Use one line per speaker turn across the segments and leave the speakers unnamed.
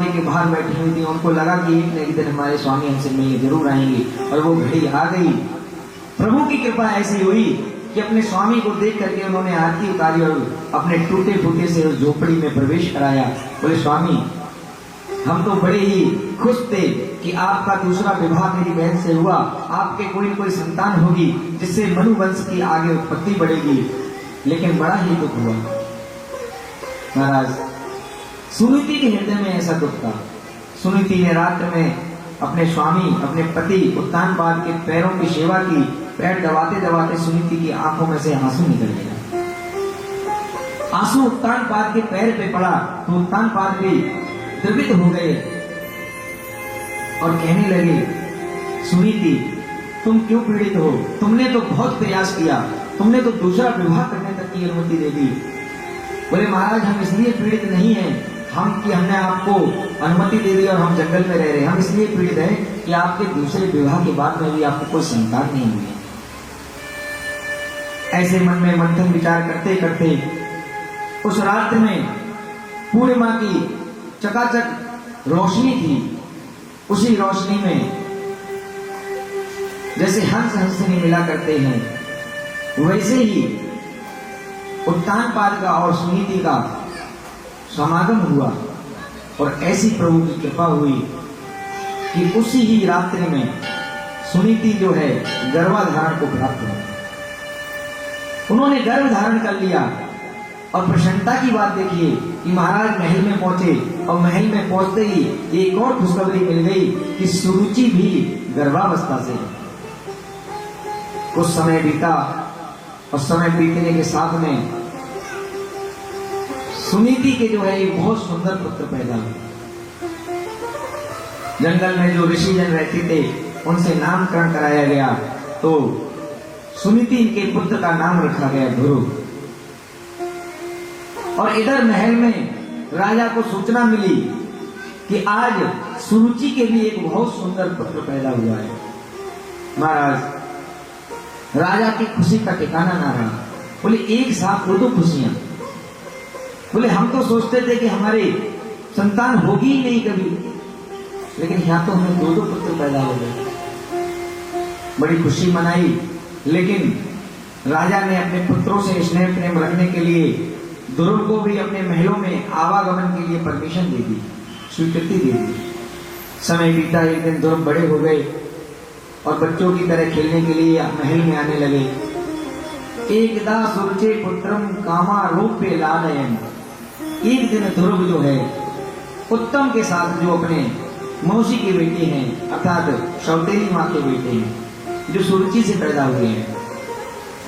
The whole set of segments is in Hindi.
के बाहर बैठी हुई थी, उनको लगा कि एक न एक दिन हमारे स्वामी हमसे मिलने जरूर आएंगे, और वो घड़ी आ गई। प्रभु की कृपा ऐसी हुई कि अपने स्वामी को देख करके उन्होंने आरती उतारी और अपने टूटे फूटे से उस झोपड़ी में प्रवेश कराया। बोले स्वामी, हम तो बड़े ही खुश थे कि आपका दूसरा विवाह मेरी बहन से हुआ, आपके कोई न कोई संतान होगी जिससे मनुवंश की आगे उत्पत्ति बढ़ेगी, लेकिन बड़ा ही दुख हुआ। महाराज, सुनीति के हृदय में ऐसा दुख था। सुनीति ने रात्र में अपने स्वामी, अपने पति उत्तानपाद के पैरों की सेवा की। पैर दबाते दबाते सुनीति की आंखों में से आंसू निकल गया। आंसू उत्तानपाद के पैर पे पड़ा तो उत्तानपाद भी द्रवित हो गए और कहने लगे, सुनीति, तुम क्यों पीड़ित हो? तुमने तो बहुत प्रयास किया, तुमने तो दूसरा विवाह करने तक की अनुमति दे दी। बोले महाराज, हम इसलिए पीड़ित नहीं हैं कि हमने आपको अनुमति दे दी और हम जंगल में रह रहे हैं। हम इसलिए पीड़ित हैं कि आपके दूसरे विवाह के बाद में भी आपको कोई संतान नहीं हुई। ऐसे मन में मंथन विचार करते करते उस रात्र में पूर्णिमा की चकाचक रोशनी थी। उसी रोशनी में जैसे हंस हंसनी मिला करते हैं, वैसे ही उत्तानपाद का और सुनीति का समागम हुआ। और ऐसी प्रभु की कृपा हुई कि उसी ही रात्रि में सुनीति जो है गर्भाधारण को प्राप्त हुआ। उन्होंने गर्भ धारण कर लिया। और प्रसन्नता की बात देखिए कि महाराज महल में पहुंचे और महल में पहुंचते ही एक और खुशखबरी मिल गई कि सुरुचि भी गर्भावस्था से। कुछ समय बीता और समय बीतने के साथ में सुनीति के जो है एक बहुत सुंदर पुत्र पैदा हुआ। जंगल में जो ऋषिजन रहते थे उनसे नामकरण कराया गया, तो सुनीति के पुत्र का नाम रखा गया ध्रुव। और इधर महल में राजा को सूचना मिली कि आज सुरुचि के भी एक बहुत सुंदर पुत्र पैदा हुआ है। महाराज, राजा की खुशी का ठिकाना ना रहा। बोले एक साथ दो खुशियां। बोले हम तो सोचते थे कि हमारे संतान होगी ही नहीं कभी, लेकिन यहां तो हमें दो पुत्र पैदा हो गए। बड़ी खुशी मनाई, लेकिन राजा ने अपने पुत्रों से स्नेह प्रेम रखने के लिए ध्रुव को भी अपने महलों में आवागमन के लिए परमिशन दे दी, स्वीकृति दे दी। समय बीता, एक दिन ध्रुव बड़े हो गए और बच्चों की तरह खेलने के लिए महल में आने लगे। एकदा सुरुचे पुत्रम कामारोप्य लालयन। एक दिन ध्रुव जो है उत्तम के साथ, जो अपने मौसी के बेटे हैं अर्थात सौतेली माँ के बेटे हैं जो सुरुचि से पैदा हुए हैं,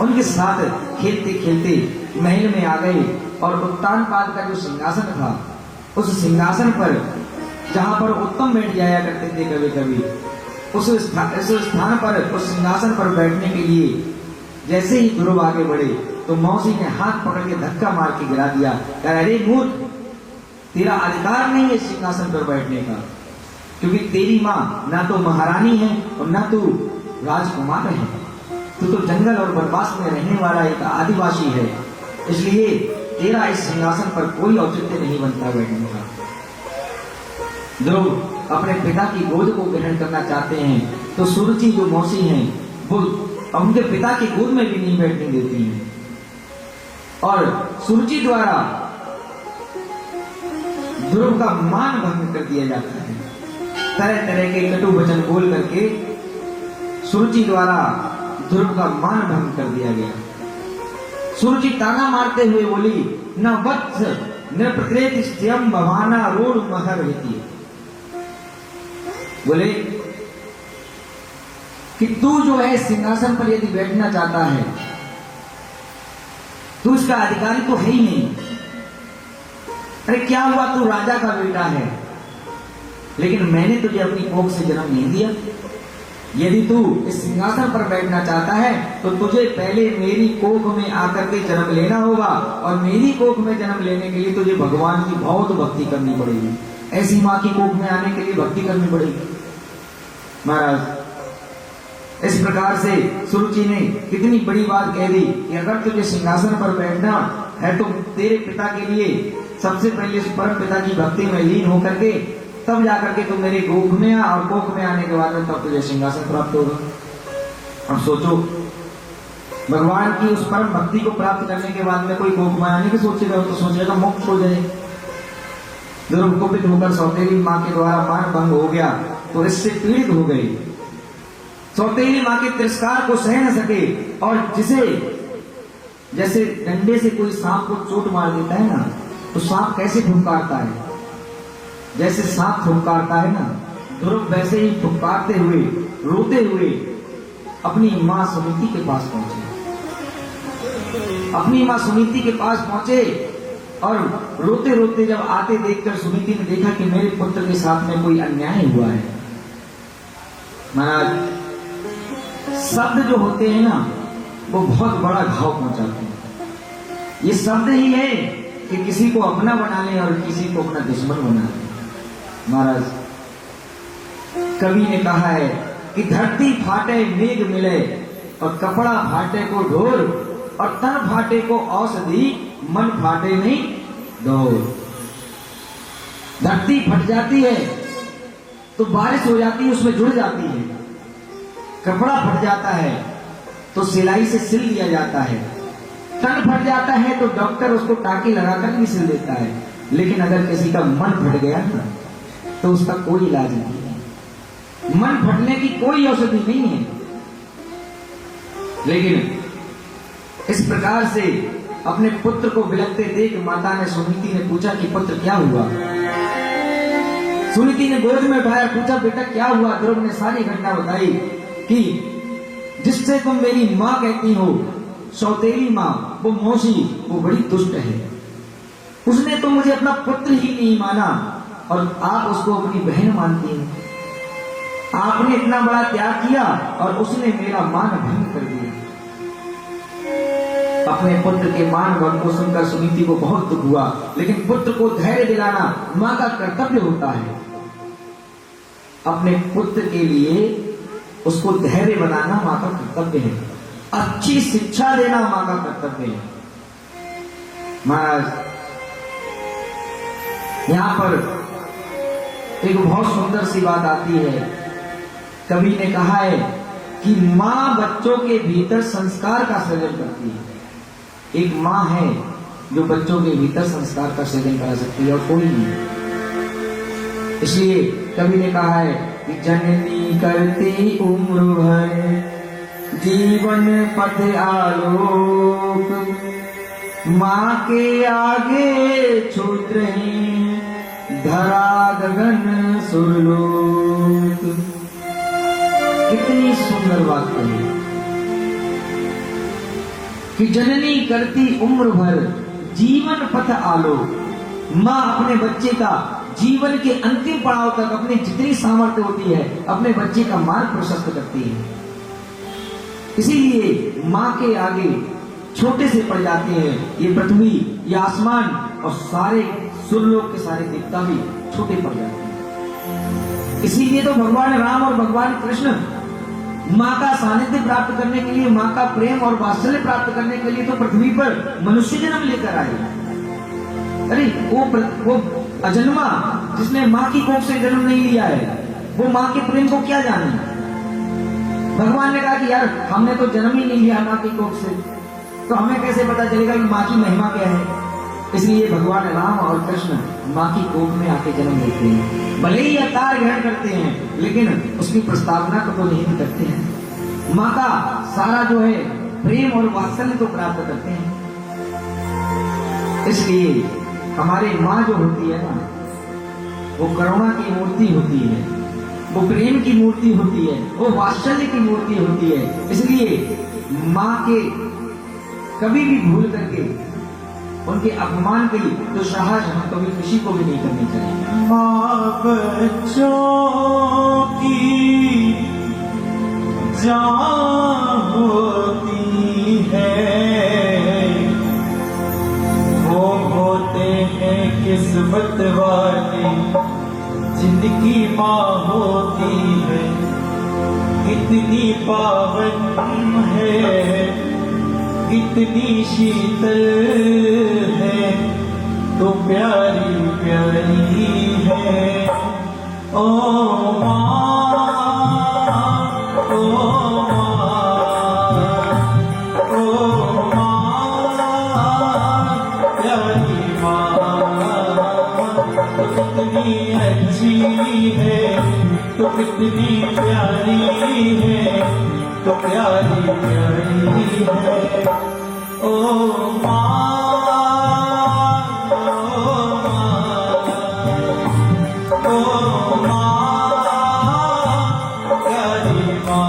उनके साथ खेलते खेलते महल में आ गए। और उत्तानपाद का जो सिंहासन था, उस सिंहासन पर जहां पर उत्तम बैठ जाया करते थे कभी कभी, उस स्थान पर, उस सिंहासन पर बैठने के लिए जैसे ही ध्रुव आगे बढ़े तो मौसी ने हाथ पकड़ के धक्का मार के गिरा दिया। अरे मूर्ख, तेरा अधिकार नहीं है सिंहासन पर बैठने का, क्योंकि तेरी माँ ना तो महारानी है और ना तू राजकुमार है। तू तो जंगल और वनवास में रहने वाला एक आदिवासी है, इसलिए तेरा इस सिंहासन पर कोई औचित्य नहीं बनता बैठने का। ध्रुव अपने पिता की गोद को ग्रहण करना चाहते हैं, तो सुरुचि जो मौसी हैं वो उनके पिता की गोद में भी नहीं बैठने देती हैं। और सुरुचि द्वारा ध्रुव का मान भंग कर दिया जाता है। तरह तरह के कटु वचन बोल करके सुरुचि द्वारा ध्रुव का मान भंग कर दिया गया। सुरुचि ताना मारते हुए बोली, न वत्स न प्रकृति स्वयं भवाना रोड महर रहती है। बोले कि तू जो है सिंहासन पर यदि बैठना चाहता है, तू इसका अधिकारी तो है ही नहीं। अरे क्या हुआ, तू राजा का बेटा है, लेकिन मैंने तुझे अपनी कोख से जन्म नहीं दिया। यदि तू इस सिंहासन पर बैठना चाहता है तो तुझे पहले मेरी कोख में आकर के जन्म लेना होगा, और मेरी कोख में जन्म लेने के लिए तुझे भगवान की बहुत भक्ति करनी पड़ेगी। ऐसी माँ की कोख में आने के लिए भक्ति करनी पड़ेगी। महाराज, इस प्रकार से सुरुचि ने कितनी बड़ी बात कह दी कि अगर तुझे सिंहासन पर बैठना है तो तेरे पिता के लिए सबसे पहले परम पिता की भक्ति में लीन होकर के तब जाकर के तुम मेरे गोख में आ, और गोख में आने के बाद में तब तुझे सिंहासन प्राप्त होगा। अब सोचो, भगवान की उस परम भक्ति को प्राप्त करने के बाद में कोई गोख में आने की सोचेगा तो सोचेगा मुक्त हो जाए। ध्रुव कुपित होकर सौतेली माँ के द्वारा मान भंग हो गया तो इससे पीड़ित हो गई। सौतेली माँ के तिरस्कार को सह न सके, और जिसे जैसे डंडे से कोई सांप को चोट मार देता है ना, तो सांप कैसे फुफकारता है, जैसे सांप फुफकारता है ना, ध्रुव वैसे ही फुफकारते हुए रोते हुए अपनी माँ सुनीति के पास पहुंचे। अपनी माँ सुनीति के पास पहुंचे और रोते रोते जब आते देखकर सुनीति ने देखा कि मेरे पुत्र के साथ में कोई अन्याय हुआ है। महाराज, शब्द जो होते हैं ना, वो बहुत बड़ा घाव पहुंचाते हैं। ये शब्द ही है कि किसी को अपना बना ले और किसी को अपना दुश्मन बना ले। महाराज, कवि ने कहा है कि धरती फाटे मेघ मिले और कपड़ा फाटे को ढोर, और तन फाटे को औषधि, मन फाटे नहीं डोर। धरती फट जाती है तो बारिश हो जाती है, उसमें जुड़ जाती है। कपड़ा फट जाता है तो सिलाई से सिल लिया जाता है। तन फट जाता है तो डॉक्टर उसको टाँकी लगाकर भी सिल देता है। लेकिन अगर किसी का मन फट गया ना, तो उसका कोई इलाज नहीं है। मन फटने की कोई औषधि नहीं है। लेकिन इस प्रकार से अपने पुत्र को बिलखते देख माता ने सुनीति ने पूछा कि पुत्र क्या हुआ। सुनीति ने गोद में उठाया, पूछा बेटा क्या हुआ। ध्रुव ने सारी घटना बताई कि जिससे तुम मेरी माँ कहती हो, सौतेली माँ, वो मौसी, वो बड़ी दुष्ट है। उसने तो मुझे अपना पुत्र ही नहीं माना और आप उसको अपनी बहन मानती हैं। आपने इतना बड़ा त्याग किया और उसने मेरा मान भंग कर दिया। अपने पुत्र के मान भंग को सुनकर सुनीति को बहुत दुख हुआ, लेकिन पुत्र को धैर्य दिलाना मां का कर्तव्य होता है। अपने पुत्र के लिए उसको धैर्य बनाना मां का कर्तव्य है। अच्छी शिक्षा देना मां का कर्तव्य है। महाराज, यहां पर एक बहुत सुंदर सी बात आती है। कवि ने कहा है कि मां बच्चों के भीतर संस्कार का सृजन करती है। एक मां है जो बच्चों के भीतर संस्कार का सृजन करा सकती है और कोई नहीं। इसलिए कवि ने कहा है कि जननी करती उम्र भर जीवन पथ आलोक, मां के आगे छूट रही धरा गगन सुरलोक। कितनी सुंदर बात कही कि जननी करती उम्र भर जीवन पथ आलोक। मां अपने बच्चे का जीवन के अंतिम पड़ाव तक अपनी जितनी सामर्थ्य होती है अपने बच्चे का मार्ग प्रशस्त करती है। इसीलिए मां के आगे छोटे से पड़ जाते हैं ये पृथ्वी, ये आसमान और सारे सुरलोक के सारे देवता भी छोटे पड़ जाते हैं। इसीलिए तो भगवान राम और भगवान कृष्ण मां का सानिध्य प्राप्त करने के लिए, मां का प्रेम और वात्सल्य प्राप्त करने के लिए तो पृथ्वी पर मनुष्य जन्म लेकर आए। अरे वो अजन्मा जिसने मां की कोख से जन्म नहीं लिया है, वो मां के प्रेम को क्या जाने। भगवान ने कहा कि यार हमने तो जन्म ही नहीं लिया मां की कोख से, तो हमें कैसे पता चलेगा कि मां की महिमा क्या है। इसलिए भगवान राम और कृष्ण मां की कोख में आके जन्म लेते हैं। भले ही अवतार ग्रहण करते हैं लेकिन उसकी प्रस्तावना को तो नहीं करते हैं। मां का सारा जो है प्रेम और वात्सल्य तो प्राप्त करते हैं। इसलिए हमारी मां जो होती है ना, वो करुणा की मूर्ति होती है, वो प्रेम की मूर्ति होती है, वो वात्सल्य की मूर्ति होती है। इसलिए मां के कभी भी भूल करके उनके अपमान की तो साहस हम कभी किसी को भी नहीं करनी चाहिए।
माँ बच्चों की जान होती है, वो होते हैं किस्मत वाले जिनकी माँ होती है। कितनी पावन है, कितनी शीतल है, तो प्यारी प्यारी है ओ माँ, ओ प्यारी माँ, तो कितनी अच्छी है, तो कितनी प्यारी है, तो प्यारी प्यारी है। ओ माँ, ओ माँ, प्यारी माँ।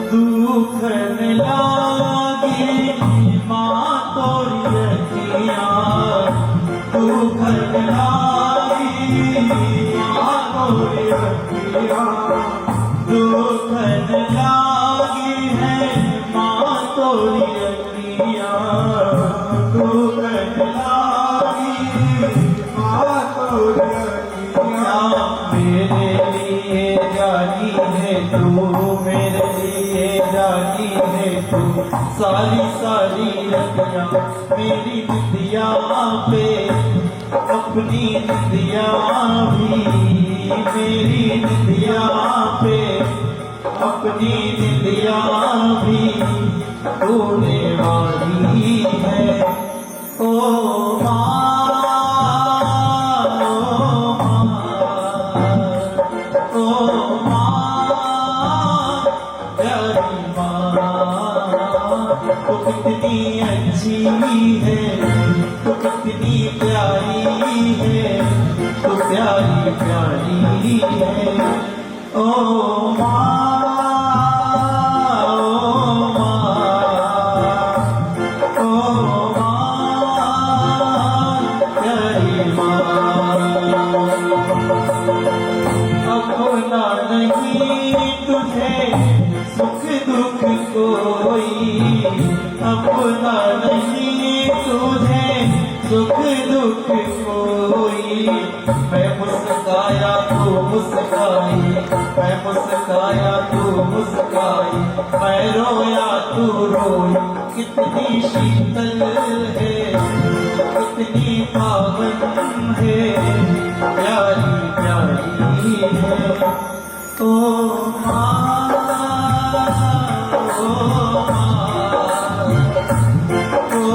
दुख न लागे माँ तोरी अखियाँ, दुख न लागे माँ तोरी अखियाँ, दुख न लागे है माँ तोरी अखियाँ, दुख न लागे माँ तोरी अखियाँ। मेरे लिए जानी है तू, मेरे लिए जानी है तू, सारी सारी रतियाँ मेरी निदिया पे, अपनी निदिया भी मेरी निदिया पे, अपनी निदिया भी तोड़ने वाली है। ओ माँ, तो कितनी अच्छी है, तो कितनी प्यारी है, तो प्यारी प्यारी है। ओ माँ, ओ माँ, ओ माँ, प्यारी माँ। अपना नहीं तुझे सुख दुख कोई, अपना नहीं तुझे सुख दुख कोई। मैं मुस्काया तू मुस्काई, मैं मुस्काया तू मुस्काई, मैं रोया तू रोई। कितनी शीतल है, कितनी पावन है, प्यारी प्यारी है। ओ माँ, ओ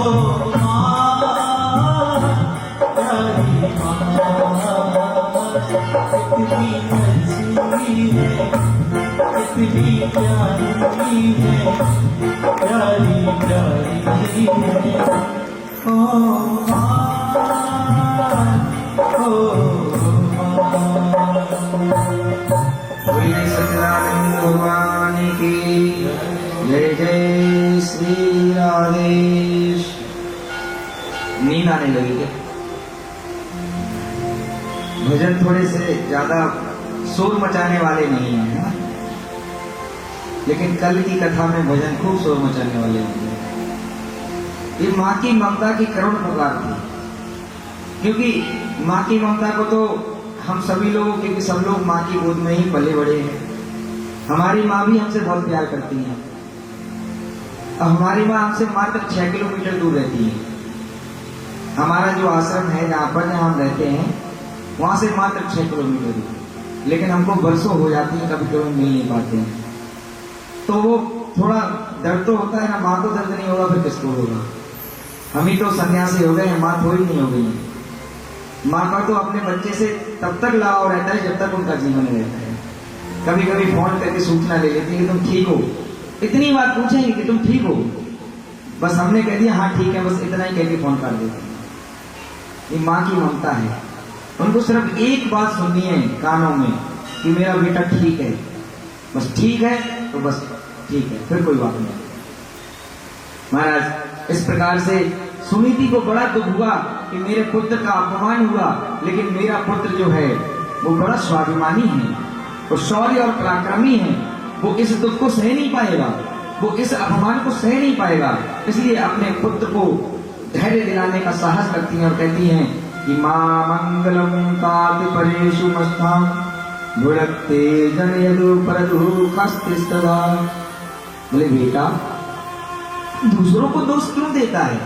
कितनी अच्छी है, कितनी प्यारी है, प्यारी प्यारी है। ओ माँ, ओ
बोलिए सच्चिदानंद भगवान की जय। जय श्री राधेश। नींद आने लगी क्या? भजन थोड़े से ज्यादा शोर मचाने वाले नहीं हैं, है? लेकिन कल की कथा में भजन खूब शोर मचाने वाले हैं। ये माँ की ममता की करुण पुकार थी, क्योंकि माँ की ममता को तो हम सभी लोग, क्योंकि सब लोग माँ की गोद में ही पले बड़े हैं। हमारी माँ भी हमसे बहुत प्यार करती है। अब हमारी माँ हमसे मात्र 6 किलोमीटर दूर रहती है। हमारा जो आश्रम है, जहाँ पर हम रहते हैं, वहां से मात्र 6 किलोमीटर दूर, लेकिन हमको बरसों हो जाती है, कभी कभी मिल नहीं पाते हैं। तो वो थोड़ा दर्द तो होता है ना, माँ को दर्द नहीं होगा फिर किसको होगा? हम ही तो सन्यासी हो गए हैं, माँ थोड़ी नहीं हो गई है। माँ का तो अपने बच्चे से तब तक लगाव रहता है जब तक उनका जीवन रहता है। कभी कभी फोन करके सूचना ले लेती है कि तुम ठीक हो, इतनी बात पूछेंगे कि तुम ठीक हो, बस हमने कह दिया हाँ ठीक है, बस इतना ही कह के फोन कर देते हैं। ये माँ की ममता है। उनको सिर्फ एक बात सुननी है कानों में कि मेरा बेटा ठीक है, बस ठीक है तो बस ठीक है, फिर कोई बात नहीं। महाराज इस प्रकार से सुनीति को बड़ा दुख हुआ कि मेरे पुत्र का अपमान हुआ, लेकिन मेरा पुत्र जो है वो बड़ा स्वाभिमानी है, वो शौर्य और पराक्रमी है, वो इस दुख को सह नहीं पाएगा, वो इस अपमान को सह नहीं पाएगा। इसलिए अपने पुत्र को धैर्य दिलाने का साहस करती हैं और कहती हैं कि मां मंगलम तात परेशु मस्तां भुरक्ते जनयदु परदु खस्तिस्तवा। बोले बेटा दूसरों को दोष क्यों देता है,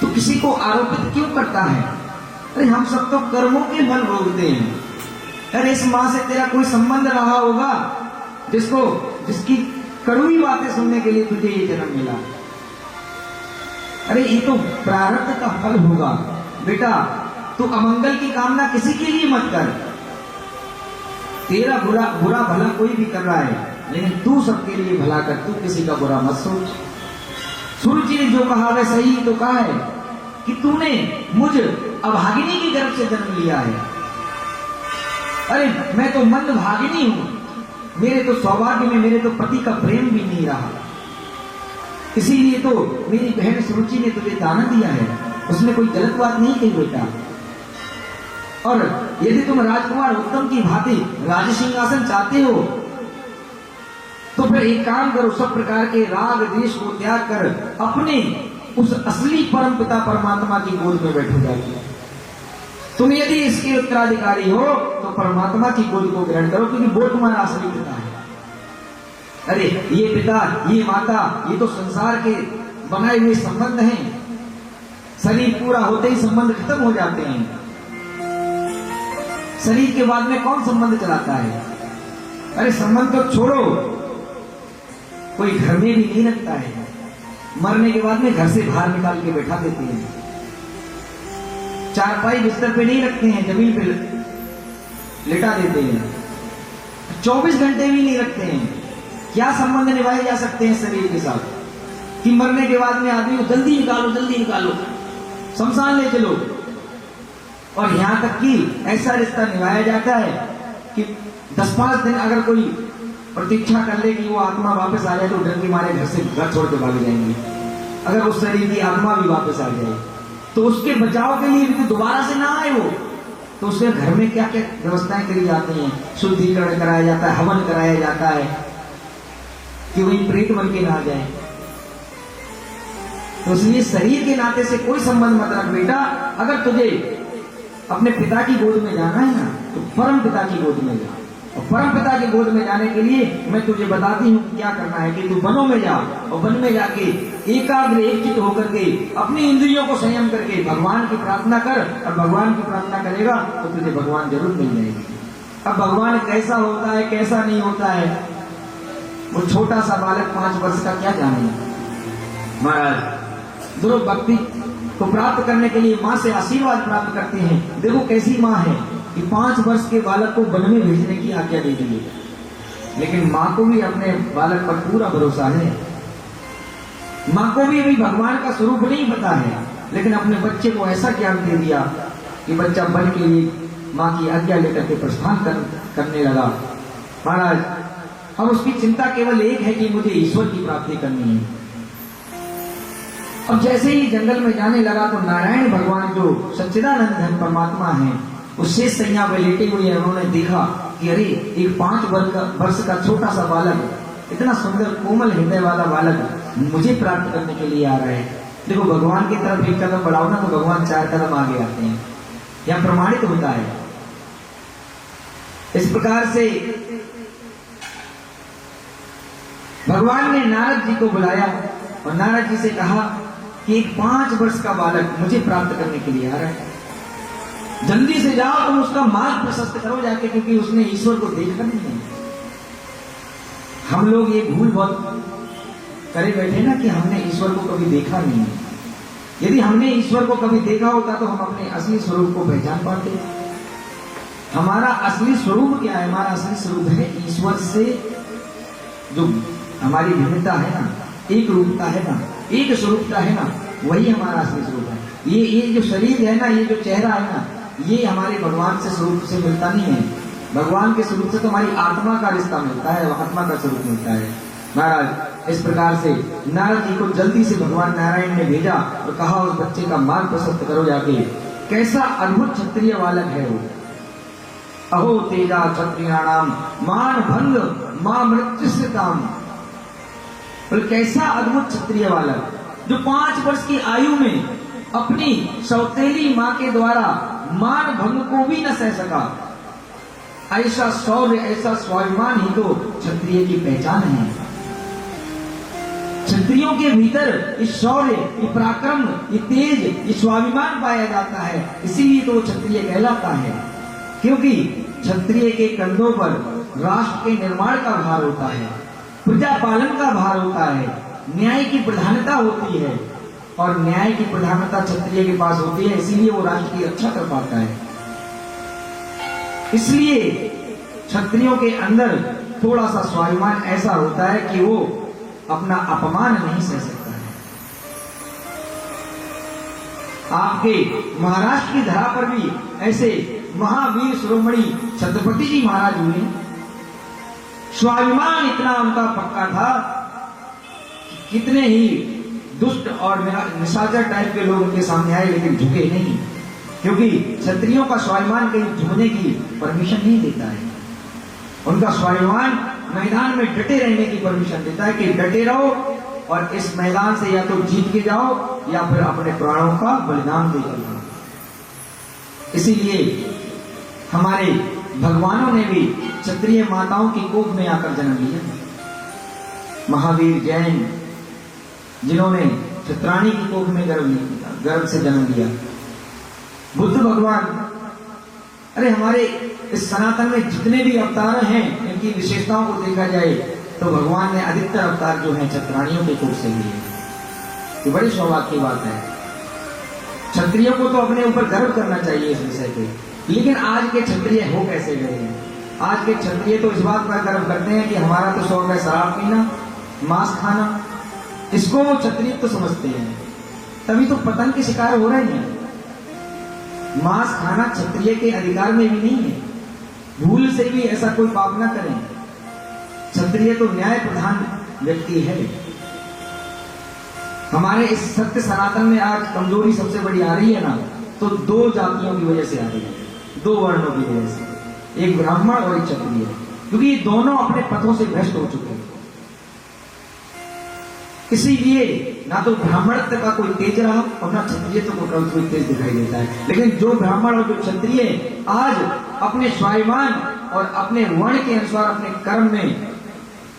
तो किसी को आरोपित क्यों करता है? अरे हम सब तो कर्मों के फल भोगते हैं। अरे इस मां से तेरा कोई संबंध रहा होगा जिसकी कड़वी बातें सुनने के लिए तुझे ये जन्म मिला। अरे ये तो प्रारब्ध का फल होगा। बेटा तू अमंगल की कामना किसी के लिए मत कर। तेरा बुरा भला कोई भी कर रहा है, लेकिन तू सबके लिए भला कर, तू किसी का बुरा मत सोच। सूर्य ने जो कहा वह सही तो कहा है कि तूने मुझ अभागिनी के गर्भ से जन्म लिया है। अरे मैं तो मंदभागिनी हूं, मेरे तो सौभाग्य में मेरे तो पति का प्रेम भी नहीं रहा, इसीलिए तो मेरी बहन सुरुचि ने तुझे दाना दिया है। उसने कोई गलत बात नहीं कही बेटा। और यदि तुम राजकुमार उत्तम की भांति राज सिंहासन चाहते हो तो फिर एक काम करो, सब प्रकार के राग द्वेष को त्याग कर अपने उस असली परम पिता परमात्मा की गोद में बैठो जाके। तुम यदि इसके उत्तराधिकारी हो तो परमात्मा की गोद को ग्रहण करो, क्योंकि वो तुम्हारा असली पिता है। अरे ये पिता, ये माता, ये तो संसार के बनाए हुए संबंध हैं। शरीर पूरा होते ही संबंध खत्म हो जाते हैं। शरीर के बाद में कौन संबंध चलाता है? अरे संबंध तो छोड़ो, कोई घर में भी नहीं रखता है। मरने के बाद में घर से बाहर निकाल के बैठा देते हैं, चारपाई बिस्तर पे नहीं रखते हैं, जमीन पे लेटा देते हैं, 24 घंटे भी नहीं रखते हैं। क्या संबंध निभाए जा सकते हैं शरीर के साथ कि मरने के बाद में आदमी को जल्दी निकालो, शमशान ले चलो। और यहां तक कि ऐसा रिश्ता निभाया जाता है कि 10-5 दिन अगर कोई प्रतीक्षा कर ले कि वो आत्मा वापस आ जाए तो डर के मारे घर से घर छोड़ के भाग जाएंगे। अगर उस शरीर की आत्मा भी वापस आ जाए तो उसके बचाव के लिए भी दोबारा से ना आए वो, तो उसके घर में क्या क्या व्यवस्थाएं करी जाती हैं। शुद्धिकरण कराया जाता है, हवन कराया जाता है कि वही प्रेत बन के ना जाए। तो इसलिए शरीर के नाते से कोई संबंध मत रख बेटा। अगर तुझे अपने पिता की गोद में जाना है ना तो परम पिता की गोद में जा। और परम पिता की गोद में जाने के लिए मैं तुझे बताती हूँ क्या करना है कि तू वनों में जा और वन में जाके एकाग्र एकचित होकर के अपनी इंद्रियों को संयम करके भगवान की प्रार्थना कर। और भगवान की प्रार्थना करेगा तो तुझे भगवान जरूर मिल जाएगी। अब भगवान कैसा होता है कैसा नहीं होता है वो छोटा सा बालक 5 वर्ष का क्या जाने। महाराज ध्रुव भक्ति को प्राप्त करने के लिए माँ से आशीर्वाद प्राप्त करते हैं। देखो कैसी माँ है कि 5 वर्ष के बालक को वन में भेजने की आज्ञा दे दी है, लेकिन माँ को भी अपने बालक पर पूरा भरोसा है। माँ को भी अभी भगवान का स्वरूप नहीं पता है, लेकिन अपने बच्चे को ऐसा ज्ञान दे दिया कि बच्चा वन के लिए माँ की आज्ञा लेकर के प्रस्थान करने लगा। महाराज अब उसकी चिंता केवल एक है कि मुझे ईश्वर की प्राप्ति करनी है। अब जैसे ही जंगल में जाने लगा तो नारायण भगवान जो सच्चिदानंद धन परमात्मा है उससे सैया में लेटे हुए उन्होंने देखा कि अरे एक 5 वर्ष का छोटा सा बालक, इतना सुंदर कोमल हृदय वाला बालक मुझे प्राप्त करने के लिए आ रहा है। देखो भगवान की तरफ एक कदम बढ़ाओ ना तो भगवान 4 कदम आगे आते हैं, यह प्रमाणित होता है। इस प्रकार से भगवान ने नारद जी को बुलाया और नारद जी से कहा कि एक 5 वर्ष का बालक मुझे प्राप्त करने के लिए आ रहा है, जल्दी से जाओ तुम उसका मार्ग प्रशस्त करो जाके, क्योंकि उसने ईश्वर को देखा नहीं है। हम लोग ये भूल बहुत करे बैठे ना कि हमने ईश्वर को कभी देखा नहीं है। यदि हमने ईश्वर को कभी देखा होता तो हम अपने असली स्वरूप को पहचान पाते। हमारा असली स्वरूप क्या है? हमारा असली स्वरूप है ईश्वर से जो हमारी भिन्नता है ना, एक रूपता है ना, एक स्वरूपता है ना, वही हमारा असली स्वरूप है। ये जो शरीर है ना, ये जो चेहरा है ना, ये हमारे भगवान से स्वरूप से मिलता नहीं है। भगवान के स्वरूप से तो हमारी आत्मा का रिश्ता मिलता है, आत्मा का स्वरूप मिलता है। महाराज इस प्रकार से नारद जी को जल्दी से भगवान नारायण ने भेजा और कहा उस बच्चे का मार्ग प्रशस्त करो जाके। कैसा अद्भुत क्षत्रिय बालक है वो। अहो तेजा क्षत्रियाणाम मान भंग मां मृत्यु काम। और कैसा अद्भुत क्षत्रिय बालक जो 5 वर्ष की आयु में अपनी सौतेली मां के द्वारा मान भंग को भी न सह सका। ऐसा शौर्य, ऐसा स्वाभिमान ही तो क्षत्रिय की पहचान है। क्षत्रियों के भीतर ये शौर्य, ये पराक्रम, ये तेज, ये स्वाभिमान पाया जाता है, इसीलिए तो वो क्षत्रिय कहलाता है। क्योंकि क्षत्रिय के कंधों पर राष्ट्र के निर्माण का भार होता है, प्रजा पालन का भार होता है, न्याय की प्रधानता होती है, और न्याय की प्रधानता क्षत्रिय के पास होती है, इसीलिए वो राष्ट्र की रक्षा कर पाता है। इसलिए क्षत्रियों के अंदर थोड़ा सा स्वाभिमान ऐसा होता है कि वो अपना अपमान नहीं सह सकता है। आपके महाराष्ट्र की धरा पर भी ऐसे महावीर शिरोमणि छत्रपति जी महाराज हुए। स्वाभिमान इतना उनका पक्का था, कितने ही दुष्ट और निशाचर टाइप के लोग उनके सामने आए लेकिन झुके नहीं, क्योंकि क्षत्रियों का स्वाभिमान कहीं झुकने की परमिशन नहीं देता है। उनका स्वाभिमान मैदान में डटे रहने की परमिशन देता है कि डटे रहो और इस मैदान से या तो जीत के जाओ या फिर अपने प्राणों का बलिदान दे जाओ। इसीलिए हमारे भगवानों ने भी क्षत्रिय माताओं की कोख में आकर जन्म लिया। महावीर जैन जिन्होंने क्षत्राणी की कोख में गर्भ से जन्म लिया। बुद्ध भगवान, अरे हमारे इस सनातन में जितने भी अवतार हैं, इनकी विशेषताओं को देखा जाए तो भगवान ने अधिकतर अवतार जो हैं क्षत्राणियों के कोख से लिए। ये बड़ी सौभाग्य की बात है। क्षत्रियों को तो अपने ऊपर गर्व करना चाहिए इस विषय पे, लेकिन आज के क्षत्रिय हो कैसे गए हैं? आज के क्षत्रिय तो इस बात पर गर्व करते हैं कि हमारा तो शौक है शराब पीना, मांस खाना, इसको वो क्षत्रिय तो समझते हैं। तभी तो पतन के शिकार हो रहे हैं। मांस खाना क्षत्रिय के अधिकार में भी नहीं है। भूल से भी ऐसा कोई पाप ना करें। क्षत्रिय तो न्याय प्रधान व्यक्ति है। हमारे इस सत्य सनातन में आज कमजोरी सबसे बड़ी आ रही है ना, तो 2 जातियों की वजह से आ रही है, 2 वर्णों की वजह से, एक ब्राह्मण और एक क्षत्रिय, क्योंकि ये दोनों अपने पथों से भ्रष्ट हो चुके हैं। इसीलिए ना तो ब्राह्मणत्व का कोई तेज रहा और ना क्षत्रियत्व को कोई तेज दिखाई देता है। लेकिन जो ब्राह्मण और जो क्षत्रिय आज अपने स्वाभिमान और अपने वर्ण के अनुसार अपने कर्म में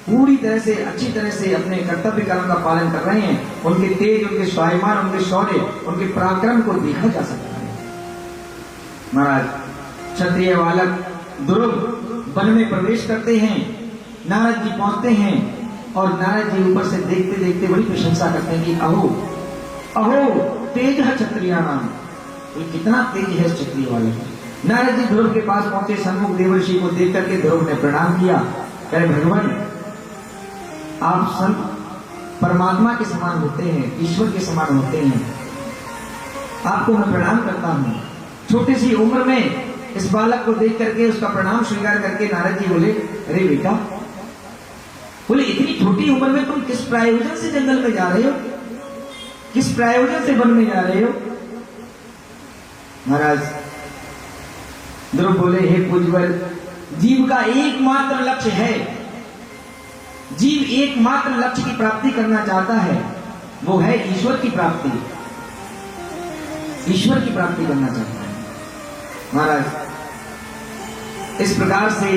पूरी तरह से, अच्छी तरह से अपने कर्तव्य कर्म का पालन कर रहे हैं, उनके तेज, उनके स्वाभिमान, उनके शौर्य, उनके पराक्रम को देखा जा सकता है। महाराज क्षत्रिय बालक ध्रुव वन में प्रवेश करते हैं। नारद जी पहुंचते हैं और नारद जी ऊपर से देखते देखते बड़ी प्रशंसा करते हैं कि अहो अहो तेज है क्षत्रियाणाम, ये कितना तेज है क्षत्रिय बालक। नारद जी ध्रुव के पास पहुंचे, सन्मुख देवर्षि को देख करके ध्रुव ने प्रणाम किया। कहे भगवान, आप संत परमात्मा के समान होते हैं, ईश्वर के समान होते हैं, आपको मैं प्रणाम करता हूं। छोटी सी उम्र में इस बालक को देख करके उसका प्रणाम स्वीकार करके नारद जी बोले, अरे बेटा, बोले इतनी छोटी उम्र में तुम किस प्रयोजन से जंगल में जा रहे हो, किस प्रयोजन से वन में जा रहे हो? महाराज ध्रुव बोले, हे पूज्यवर, जीव का एकमात्र लक्ष्य है, जीव एकमात्र लक्ष्य की प्राप्ति करना चाहता है, वो है ईश्वर की प्राप्ति, ईश्वर की प्राप्ति करना चाहता है। महाराज इस प्रकार से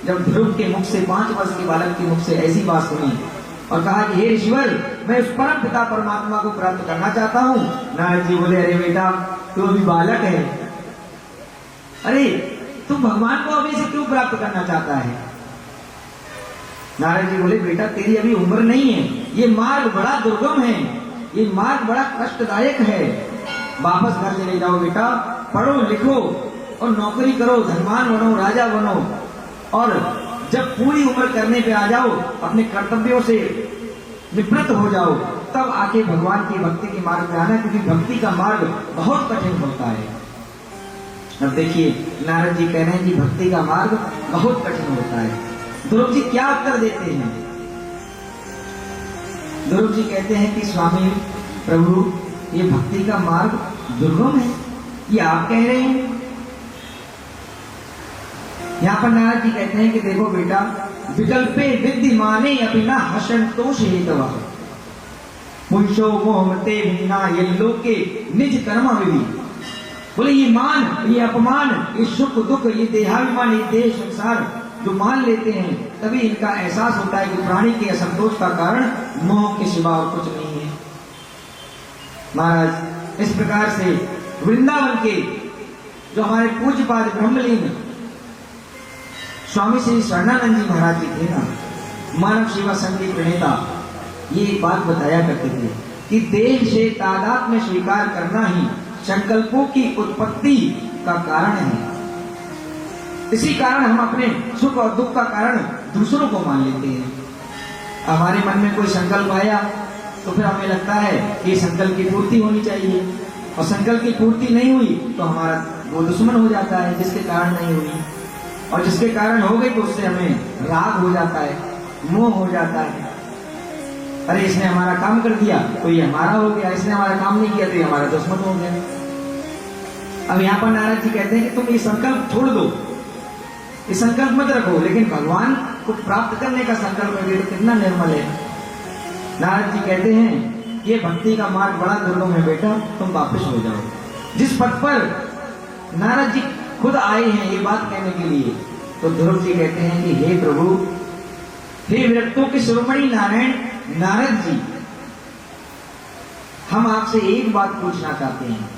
जब ध्रुव के मुख से, 5 वर्ष के बालक के मुख से ऐसी बात सुनी और कहा कि हे ईश्वर, मैं उस परम पिता परमात्मा को प्राप्त करना चाहता हूं। नारद जी बोले, अरे बेटा, तू अभी बालक है, अरे तू भगवान को अभी से क्यों प्राप्त करना चाहता है? नारद जी बोले, बेटा तेरी अभी उम्र नहीं है, ये मार्ग बड़ा दुर्गम है, ये मार्ग बड़ा कष्टदायक है, वापस घर चले जाओ बेटा, पढ़ो लिखो और नौकरी करो, धनवान बनो, राजा बनो, और जब पूरी उम्र करने पे आ जाओ, अपने कर्तव्यों से निवृत्त हो जाओ, तब आके भगवान की भक्ति के मार्ग में आना, क्योंकि भक्ति का मार्ग बहुत कठिन होता है। अब देखिए नारद जी कह रहे हैं कि भक्ति का मार्ग बहुत कठिन होता है। ध्रुव जी क्या उत्तर देते हैं? ध्रुव जी कहते हैं कि स्वामी प्रभु, ये भक्ति का मार्ग दुर्गम है, ये आप कह रहे हैं। यहां पर नारद जी कहते हैं कि देखो बेटा, विकल्पे विद्यमाने अपिना हसंतोष हेतवा पुंसो मोहमते भिन्ना ये लोके निज कर्म विधि। बोले ये मान, ये अपमान, ये सुख दुख, ये देहाभिमान, ये देह संसार जो मान लेते हैं, तभी इनका एहसास होता है कि प्राणी के असंतोष का कारण मोह के सिवा और कुछ नहीं है। महाराज इस प्रकार से वृंदावन के जो हमारे पूज्यपाद ब्रह्मलीन स्वामी श्री शरणानंद जी महाराज जी थे ना, मानव सेवा संघ के प्रणेता, ये एक बात बताया करते थे कि देह से तादात्म्य स्वीकार करना ही संकल्पों की उत्पत्ति का कारण है। इसी कारण हम अपने सुख और दुख का कारण दूसरों को मान लेते हैं। हमारे मन में कोई संकल्प आया तो फिर हमें लगता है कि ये संकल्प की पूर्ति होनी चाहिए, और संकल्प की पूर्ति नहीं हुई तो हमारा वो दुश्मन हो जाता है जिसके कारण नहीं हुई, और जिसके कारण हो गई तो उससे हमें राग हो जाता है, मोह हो जाता है। अरे इसने हमारा काम कर दिया तो ये हमारा हो गया, इसने हमारा काम नहीं किया तो ये हमारा दुश्मन हो गया। अब यहाँ पर नारद जी कहते हैं कि तुम ये संकल्प छोड़ दो, ये संकल्प मत रखो, लेकिन भगवान को प्राप्त करने का संकल्प है तो कितना निर्मल है। नारद जी कहते हैं ये भक्ति का मार्ग बड़ा दुर्गम है बेटा, तुम वापस हो जाओ। जिस पद पर नारद जी खुद आए हैं ये बात कहने के लिए, तो ध्रुव जी कहते हैं कि हे प्रभु, हे विरक्तों के शिरोमणि नारायण नारद जी, हम आपसे एक बात पूछना चाहते हैं।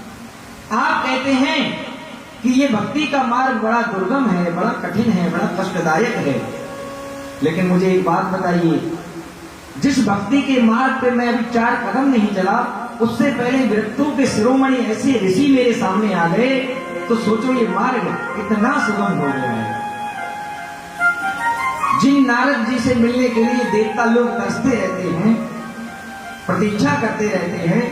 आप कहते हैं कि ये भक्ति का मार्ग बड़ा दुर्गम है, बड़ा कठिन है, बड़ा कष्टदायक है, लेकिन मुझे एक बात बताइए, जिस भक्ति के मार्ग पे मैं अभी 4 कदम नहीं चला, उससे पहले विरक्तों के शिरोमणि ऐसे ऋषि मेरे सामने आ गए, तो सोचो ये मार्ग कितना सुगम हो गया है। जिन नारद जी से मिलने के लिए देवता लोग तरसते रहते हैं, प्रतीक्षा करते रहते हैं,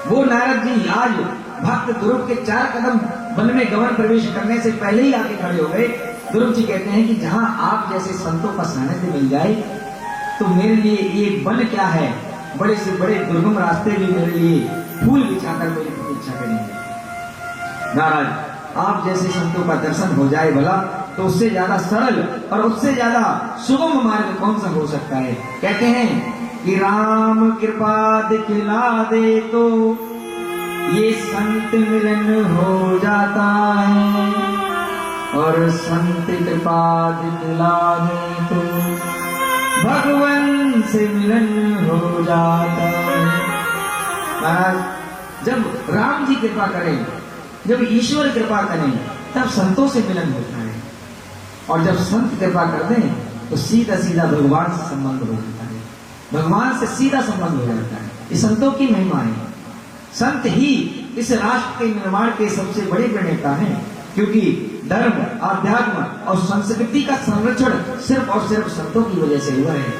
वो नारद जी आज भक्त ध्रुव के 4 कदम वन में गवन प्रवेश करने से पहले ही आके खड़े हो गए। ध्रुव जी कहते हैं कि जहां आप जैसे संतों का सानिध्य मिल जाए तो मेरे लिए ये वन क्या है, बड़े से बड़े दुर्गम रास्ते भी मेरे लिए फूल बिछाकर मेरी प्रतीक्षा करेंगे। महाराज, आप जैसे संतों का दर्शन हो जाए भला, तो उससे ज्यादा सरल और उससे ज्यादा सुगम मार्ग कौन सा हो सकता है। कहते हैं कि राम कृपा दिखला दे तो ये संत मिलन हो जाता है, और संत कृपा दिखला दे तो भगवान से मिलन हो जाता है। महाराज, जब राम जी कृपा करें, जब ईश्वर कृपा करें, तब संतों से मिलन होता है, और जब संत कृपा कर दें तो सीधा सीधा भगवान से संबंध हो जाता है, भगवान से सीधा संबंध हो जाता है। ये संतों की महिमा है। संत ही इस राष्ट्र के निर्माण के सबसे बड़े प्रणेता हैं, क्योंकि धर्म, आध्यात्म और संस्कृति का संरक्षण सिर्फ और सिर्फ संतों की वजह से हुआ है।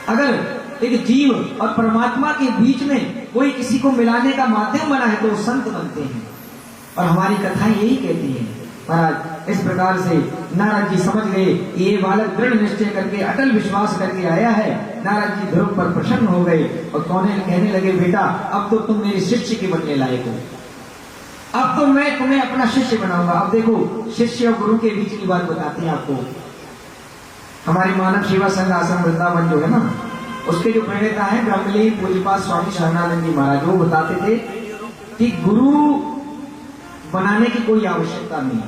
अगर एक जीव और परमात्मा के बीच में कोई किसी को मिलाने का माध्यम बना है तो वो संत बनते हैं, और हमारी कथाएं यही कहती हैं। महाराज, इस प्रकार से नारद जी समझ गए, ये बालक दृढ़ निश्चय करके अटल विश्वास करके आया है। नारद जी ध्रुव पर प्रसन्न हो गए और कहने लगे, बेटा अब तो तुम मेरे शिष्य के बनने लायक हो, अब तो मैं तुम्हें अपना शिष्य बनाऊंगा। अब देखो, शिष्य और गुरु के बीच की बात बताते हैं आपको। हमारी मानव सेवा संघ आश्रम वृंदावन जो है ना, उसके जो प्रणेता है ब्रह्मलीन पूज्यपाद स्वामी शरणानंद जी महाराज, वो बताते थे कि गुरु बनाने की कोई आवश्यकता नहीं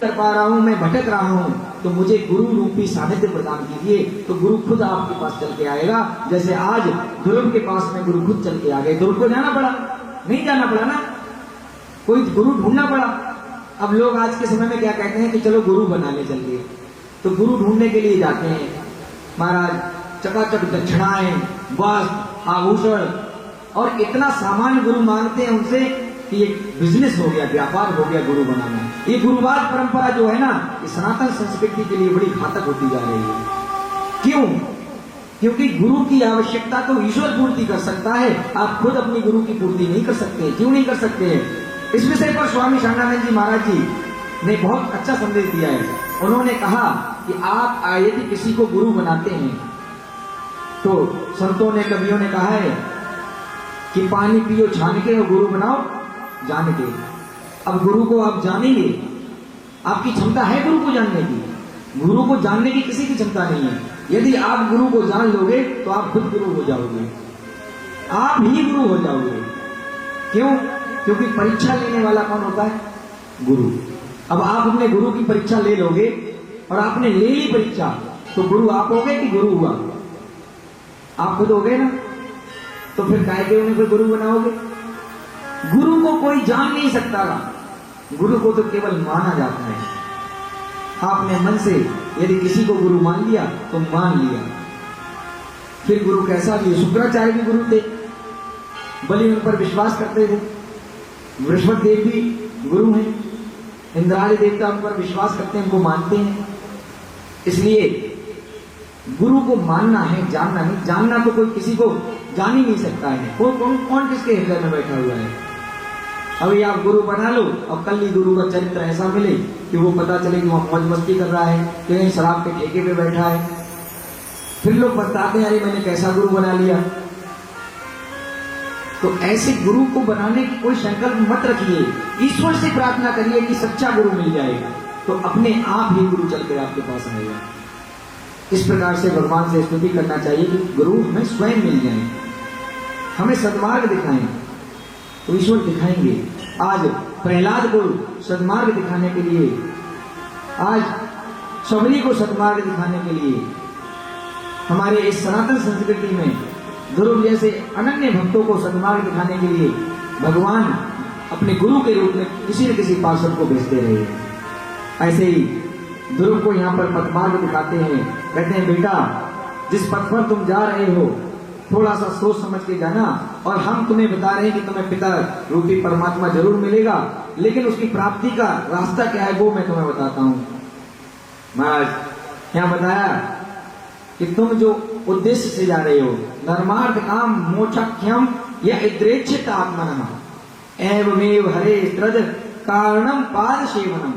कर पा रहा हूं, मैं भटक रहा हूं, तो मुझे गुरु रूपी सानिध्य प्रदान कीजिए, तो गुरु खुद आपके पास चल के आएगा। जैसे आज ध्रुव के पास में गुरु खुद चल के आ गए। ध्रुव को जाना पड़ा? नहीं जाना पड़ा ना, कोई गुरु ढूंढना पड़ा। अब लोग आज के समय में क्या कहते हैं कि चलो गुरु बना ले चलिए, तो गुरु ढूंढने के लिए जाते हैं। महाराज, चकाचक दक्षिणाएं, वस्त्र, आभूषण और इतना सामान गुरु मांगते हैं उनसे कि ये बिजनेस हो गया, व्यापार हो गया गुरु बनाना। ये गुरुवाद परंपरा जो है ना, ये सनातन संस्कृति के लिए बड़ी घातक होती जा रही है। क्यों? क्योंकि गुरु की आवश्यकता तो ईश्वर पूर्ति कर सकता है, आप खुद अपनी गुरु की पूर्ति नहीं कर सकते। क्यों नहीं कर सकते हैं? इस विषय पर स्वामी शारदानंद जी महाराज जी ने बहुत अच्छा संदेश दिया है। उन्होंने कहा कि आप यदि किसी को गुरु बनाते हैं तो संतों ने, कवियों ने कहा है कि पानी पियो छान के और गुरु बनाओ जान के। अब गुरु को आप जानेंगे, आपकी क्षमता है गुरु को जानने की। गुरु को जानने की किसी की क्षमता नहीं है। यदि आप गुरु को जान लोगे तो आप खुद गुरु हो जाओगे, आप ही गुरु हो जाओगे। क्यों? क्योंकि परीक्षा लेने वाला कौन होता है? गुरु। अब आप अपने गुरु की परीक्षा ले लोगे और आपने ले ली परीक्षा, तो गुरु आप हो गए कि गुरु हुआ? आप खुद हो गए ना। तो फिर काहे के उन्हें कोई गुरु बनाओगे? गुरु को कोई जान नहीं सकता, गुरु को तो केवल माना जाता है। आपने मन से यदि किसी को गुरु मान लिया तो मान लिया। फिर गुरु कैसा भी? शुक्राचार्य भी गुरु थे, बलि उन पर विश्वास करते थे। बृहस्पति देव भी गुरु हैं, इंद्रादि देवता उन पर विश्वास करते हैं, उनको मानते हैं। इसलिए गुरु को मानना है, जानना नहीं। जानना तो कोई किसी को जान ही नहीं सकता है। कौन किसके हृदय में बैठा हुआ है? अभी आप गुरु बना लो और कल ही गुरु का चरित्र ऐसा मिले कि वो पता चले कि वहां मौज मस्ती कर रहा है, कि कहीं शराब के ठेके पे बैठा है। फिर लोग बताते हैं, अरे मैंने कैसा गुरु बना लिया। तो ऐसे गुरु को बनाने की कोई संकल्प मत रखिए। ईश्वर से प्रार्थना करिए कि सच्चा गुरु मिल जाएगा, तो अपने आप ही गुरु चल कर आपके पास आएगा। इस प्रकार से भगवान से स्तुति करना चाहिए कि गुरु हमें स्वयं मिल जाए, हमें सद्मार्ग दिखाएं, तो ईश्वर दिखाएंगे। आज प्रहलाद को सद्मार्ग दिखाने के लिए, आज सबरी को सद्मार्ग दिखाने के लिए, हमारे इस सनातन संस्कृति में ध्रुव जैसे अनन्य भक्तों को सद्मार्ग दिखाने के लिए भगवान अपने गुरु के रूप में किसी न किसी पार्षद को भेजते रहे हैं। ऐसे ही ध्रुव को यहाँ पर पथमार्ग दिखाते हैं। कहते हैं, बेटा जिस पथ पर तुम जा रहे हो थोड़ा सा सोच समझ के जाना, और हम तुम्हें बता रहे हैं कि तुम्हें पिता रूपी परमात्मा जरूर मिलेगा, लेकिन उसकी प्राप्ति का रास्ता क्या है वो मैं तुम्हें बताता हूँ। महाराज यहाँ बताया कि तुम जो उद्देश्य से जा रहे हो, धर्मार्थ काम मोक्षाख्यम या इद्रेच्छित आत्मनः एवमेव हरे त्रज कारणम पाद सेवनम।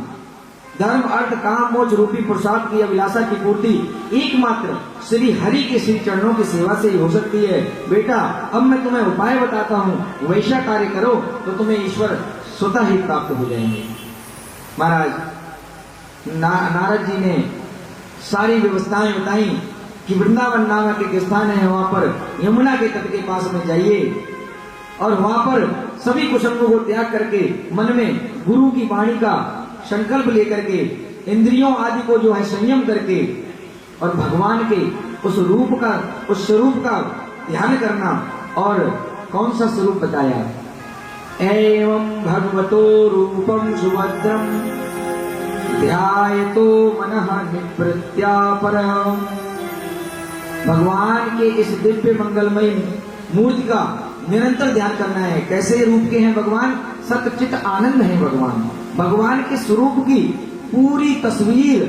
धर्म अर्थ काम मोक्ष रूपी पुरुषार्थ की अभिलाषा की पूर्ति एकमात्र श्री हरि के श्री चरणों की सेवा से ही हो सकती है। बेटा अब मैं तुम्हें उपाय बताता हूँ, वैसा कार्य करो तो तुम्हें ईश्वर स्वतः ही प्राप्त हो जाएंगे। महाराज नारद जी ने सारी व्यवस्थाएं बताई कि वृंदावन नामक एक स्थान है, वहां पर यमुना के तट के पास में जाइए और वहां पर सभी कुसंगों को त्याग करके मन में गुरु की वाणी का संकल्प लेकर के इंद्रियों आदि को जो है संयम करके और भगवान के उस रूप का, उस स्वरूप का ध्यान करना। और कौन सा स्वरूप बताया? एवं भगवतो रूपम सुभद्रम ध्यायतो मनः निवृत्त्यापरः। भगवान के इस दिव्य मंगलमय मूर्ति का निरंतर ध्यान करना है। कैसे रूप के हैं भगवान? सतचित आनंद है भगवान। भगवान के स्वरूप की पूरी तस्वीर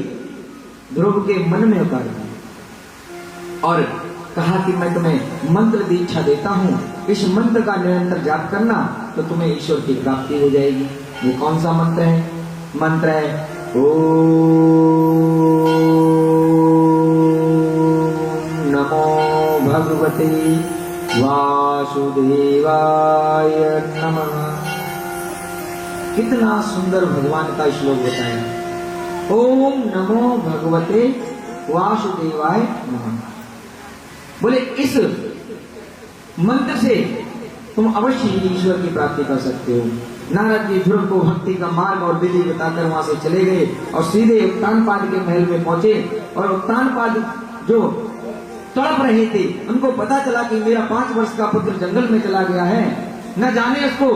ध्रुव के मन में उतार दी और कहा कि मैं तुम्हें मंत्र दीक्षा देता हूं, इस मंत्र का निरंतर जाप करना तो तुम्हें ईश्वर की प्राप्ति हो जाएगी। वो कौन सा मंत्र है? मंत्र है ओम नमो भगवते वासुदेवाय नमः। कितना सुंदर भगवान का श्लोक बताया। ओम नमो भगवते वासुदेवाय नमः। बोले इस मंत्र से तुम अवश्य ही ईश्वर की प्राप्ति कर सकते हो। नारद जी ध्रुव को भक्ति का मार्ग और विधि बताकर वहां से चले गए और सीधे उत्तानपाद के महल में पहुंचे। और उत्तानपाद जो तड़प रहे थे, उनको पता चला कि मेरा 5 वर्ष का पुत्र जंगल में चला गया है, न जाने उसको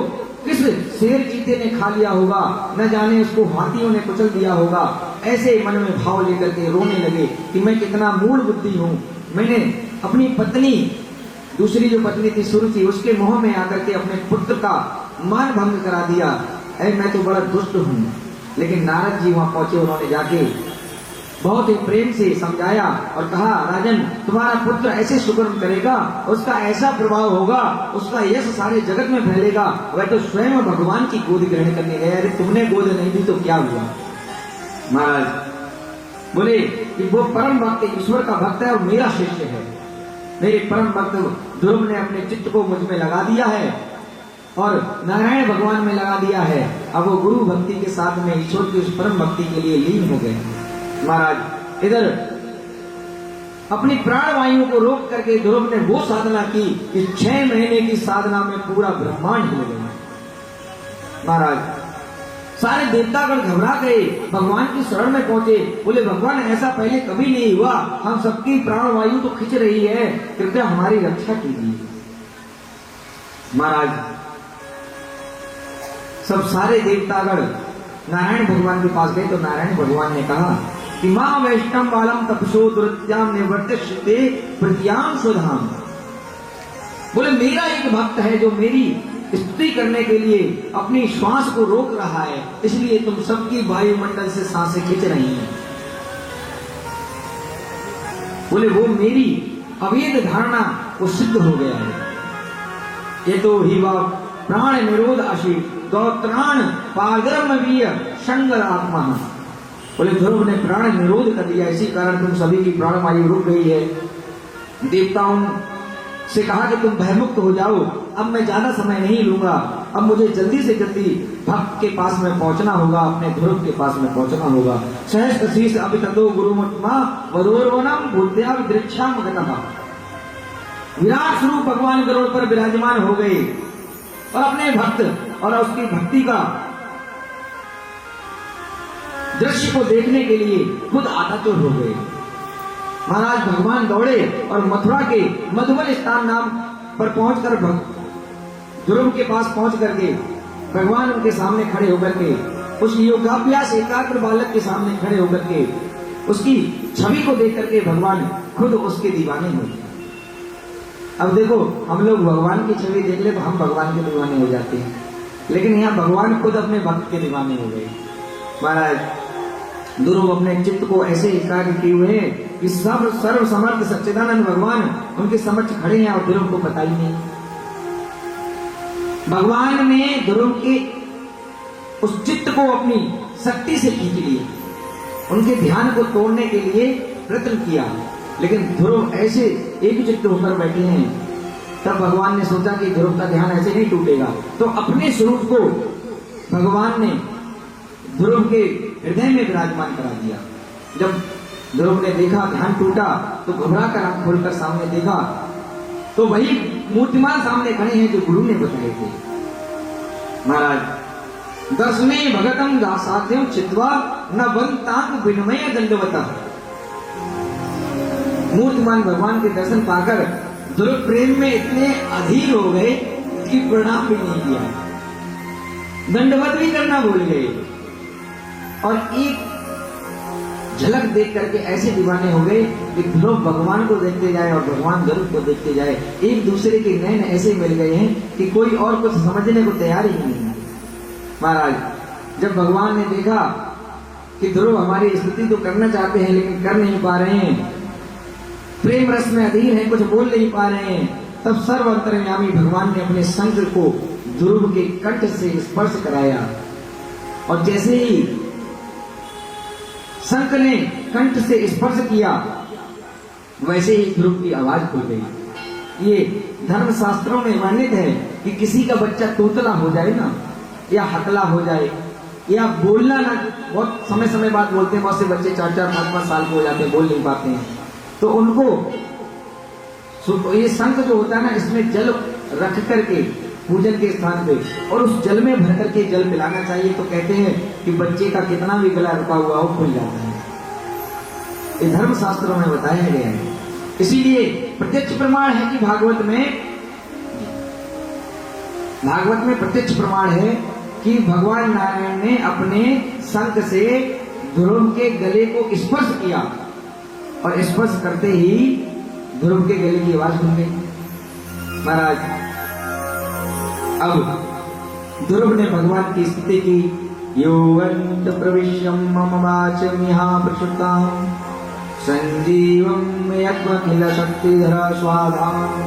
किस शेर चीते ने खा लिया होगा, न जाने उसको हाथियों ने कुचल दिया होगा। ऐसे मन में भाव लेकर के रोने लगे कि मैं कितना मूढ़ बुद्धि हूँ। मैंने अपनी पत्नी, दूसरी जो पत्नी थी सुरुचि, उसके मोह में आकर के अपने पुत्र का मान भंग करा दिया। मैं तो बड़ा दुष्ट हूँ। लेकिन नारद जी वहां पहुंचे, उन्होंने जाके बहुत ही प्रेम से समझाया और कहा, राजन तुम्हारा पुत्र ऐसे सुकर्म करेगा, उसका ऐसा प्रभाव होगा, उसका यश सारे जगत में फैलेगा। वह तो स्वयं भगवान की गोद ग्रहण करने गया, अरे तुमने गोद नहीं दी तो क्या हुआ। महाराज बोले कि वो परम भक्त ईश्वर का भक्त है और मेरा शिष्य है। मेरे परम भक्त ध्रुव ने अपने चित्त को मुझ में लगा दिया है और नारायण भगवान में लगा दिया है। अब वो गुरु भक्ति के साथ में ईश्वर की उस परम भक्ति के लिए लीन हो गए। महाराज इधर अपनी प्राण वायु को रोक करके ध्रुव ने वो साधना की कि 6 महीने की साधना में पूरा ब्रह्मांड हिल गया। महाराज सारे देवतागण घबरा गए, भगवान की शरण में पहुंचे, बोले भगवान ऐसा पहले कभी नहीं हुआ, हम सबकी प्राण वायु तो खिंच रही है, कृपया हमारी रक्षा कीजिए। महाराज सब सारे देवतागण नारायण भगवान के पास गए तो नारायण भगवान ने कहा कि मां वैष्णव बालम तपसो दुर्त्याम निवर्तिष्यते प्रत्याम सुधाम। बोले मेरा एक भक्त है जो मेरी स्तुति करने के लिए अपनी श्वास को रोक रहा है, इसलिए तुम सबकी वायुमंडल से सांसें खींच रही हैं। बोले वो मेरी अवेद धारणा को सिद्ध हो गया है। ये तो ही वह प्राण निरोध अशी गौत्राण पागरम वीय शंकर आत्मा। बोले ध्रुव ने प्राण निरोध कर दिया, इसी कारण तुम सभी की प्राण वायु रुक गई है। देवताओं से कहा कि तुम भयमुक्त हो जाओ, अब मैं ज्यादा समय नहीं लूंगा, अब मुझे जल्दी से जल्दी भक्त के पास में पहुंचना होगा, अपने ध्रुव के पास में पहुंचना होगा। सहस्त्र शीर्ष अभिततो गुरुमत्मा वरोर्वनम बुद्ध्या विदृक्षाम गतः। विराट स्वरूप भगवान गरुड़ पर विराजमान हो गए और अपने भक्त और उसकी भक्ति का दृश्य को देखने के लिए खुद आतातुर हो गए। महाराज भगवान दौड़े और मथुरा के मधुबन स्थान नाम पर पहुंचकर ध्रुव के पास पहुंच करके भगवान उनके सामने खड़े होकर के उस योगाभ्यास एकाग्र बालक के सामने खड़े होकर के उसकी छवि को देख करके भगवान खुद उसके दीवाने हो गए। अब देखो हम लोग भगवान की छवि देख ले तो हम भगवान के दीवाने हो जाते हैं, लेकिन यहाँ भगवान खुद अपने भक्त के दीवाने हो गए। महाराज ध्रुव अपने चित्त को ऐसे एकाग्र किए हुए हैं कि सब सर्व समर्थ सच्चिदानंद भगवान उनके समक्ष खड़े हैं और ध्रुव को पता ही नहीं। भगवान ने ध्रुव के उस चित्त को अपनी शक्ति से खींच लिया, उनके ध्यान को तोड़ने के लिए प्रयत्न किया, लेकिन ध्रुव ऐसे एक चित्त होकर बैठे हैं। तब भगवान ने सोचा कि ध्रुव का ध्यान ऐसे नहीं टूटेगा, तो अपने स्वरूप को भगवान ने ध्रुव के हृदय में विराजमान करा दिया। जब ध्रुव ने देखा ध्यान टूटा तो घबरा कर आंख खोलकर सामने देखा तो वही मूर्तिमान सामने खड़े हैं जो गुरु ने बताए थे। महाराज दर्शने भगतम दासाध्यम चित्वा न बंतांग विनमय दंडवता। मूर्तिमान भगवान के दर्शन पाकर ध्रुव प्रेम में इतने अधीर हो गए कि प्रणाम भी नहीं किया, दंडवत भी करना भूल गए और एक झलक देख करके ऐसे दीवाने हो गए कि ध्रुव भगवान को देखते जाए और भगवान ध्रुव को देखते जाए। एक दूसरे के नैन ऐसे मिल गए हैं कि कोई और कुछ समझने को तैयार ही नहीं है। महाराज जब भगवान ने देखा कि ध्रुव हमारी स्तुति तो करना चाहते हैं लेकिन कर नहीं पा रहे हैं, प्रेम रस में अधीर हैं, कुछ बोल नहीं पा रहे हैं, तब सर्व अंतर्यामी भगवान ने अपने शंख को ध्रुव के कंठ से स्पर्श कराया और जैसे ही शंख ने कंठ से स्पर्श किया वैसे ही ध्रुव की आवाज खुल गई। ये धर्म शास्त्रों में वर्णित है कि किसी का बच्चा तोतला हो जाए ना या हकला हो जाए या बोलना ना, बहुत समय समय बाद बोलते हैं, बहुत से बच्चे 4-4, 5-5 साल के हो जाते हैं, बोल नहीं पाते हैं, तो उनको ये शंख जो होता है ना इसमें जल रख करके पूजन के स्थान पे और उस जल में भर करके जल पिलाना चाहिए। तो कहते हैं कि बच्चे का कितना भी गला रुका हुआ हो खुल जाता है। ये धर्म शास्त्रों में बताया गया है। इसीलिए प्रत्यक्ष प्रमाण है कि भागवत में प्रत्यक्ष प्रमाण है कि भगवान नारायण ने अपने शंख से ध्रुव के गले को स्पर्श किया और स्पर्श करते ही ध्रुव के गले की आवाज सुन गई। महाराज अब ध्रुव ने भगवान की स्तुति की, यो वन्त प्रविश्यं मम वाचमिहा प्रसुतां सञ्जीवं यत्त्वखिलशक्तिधरा स्वाधाम्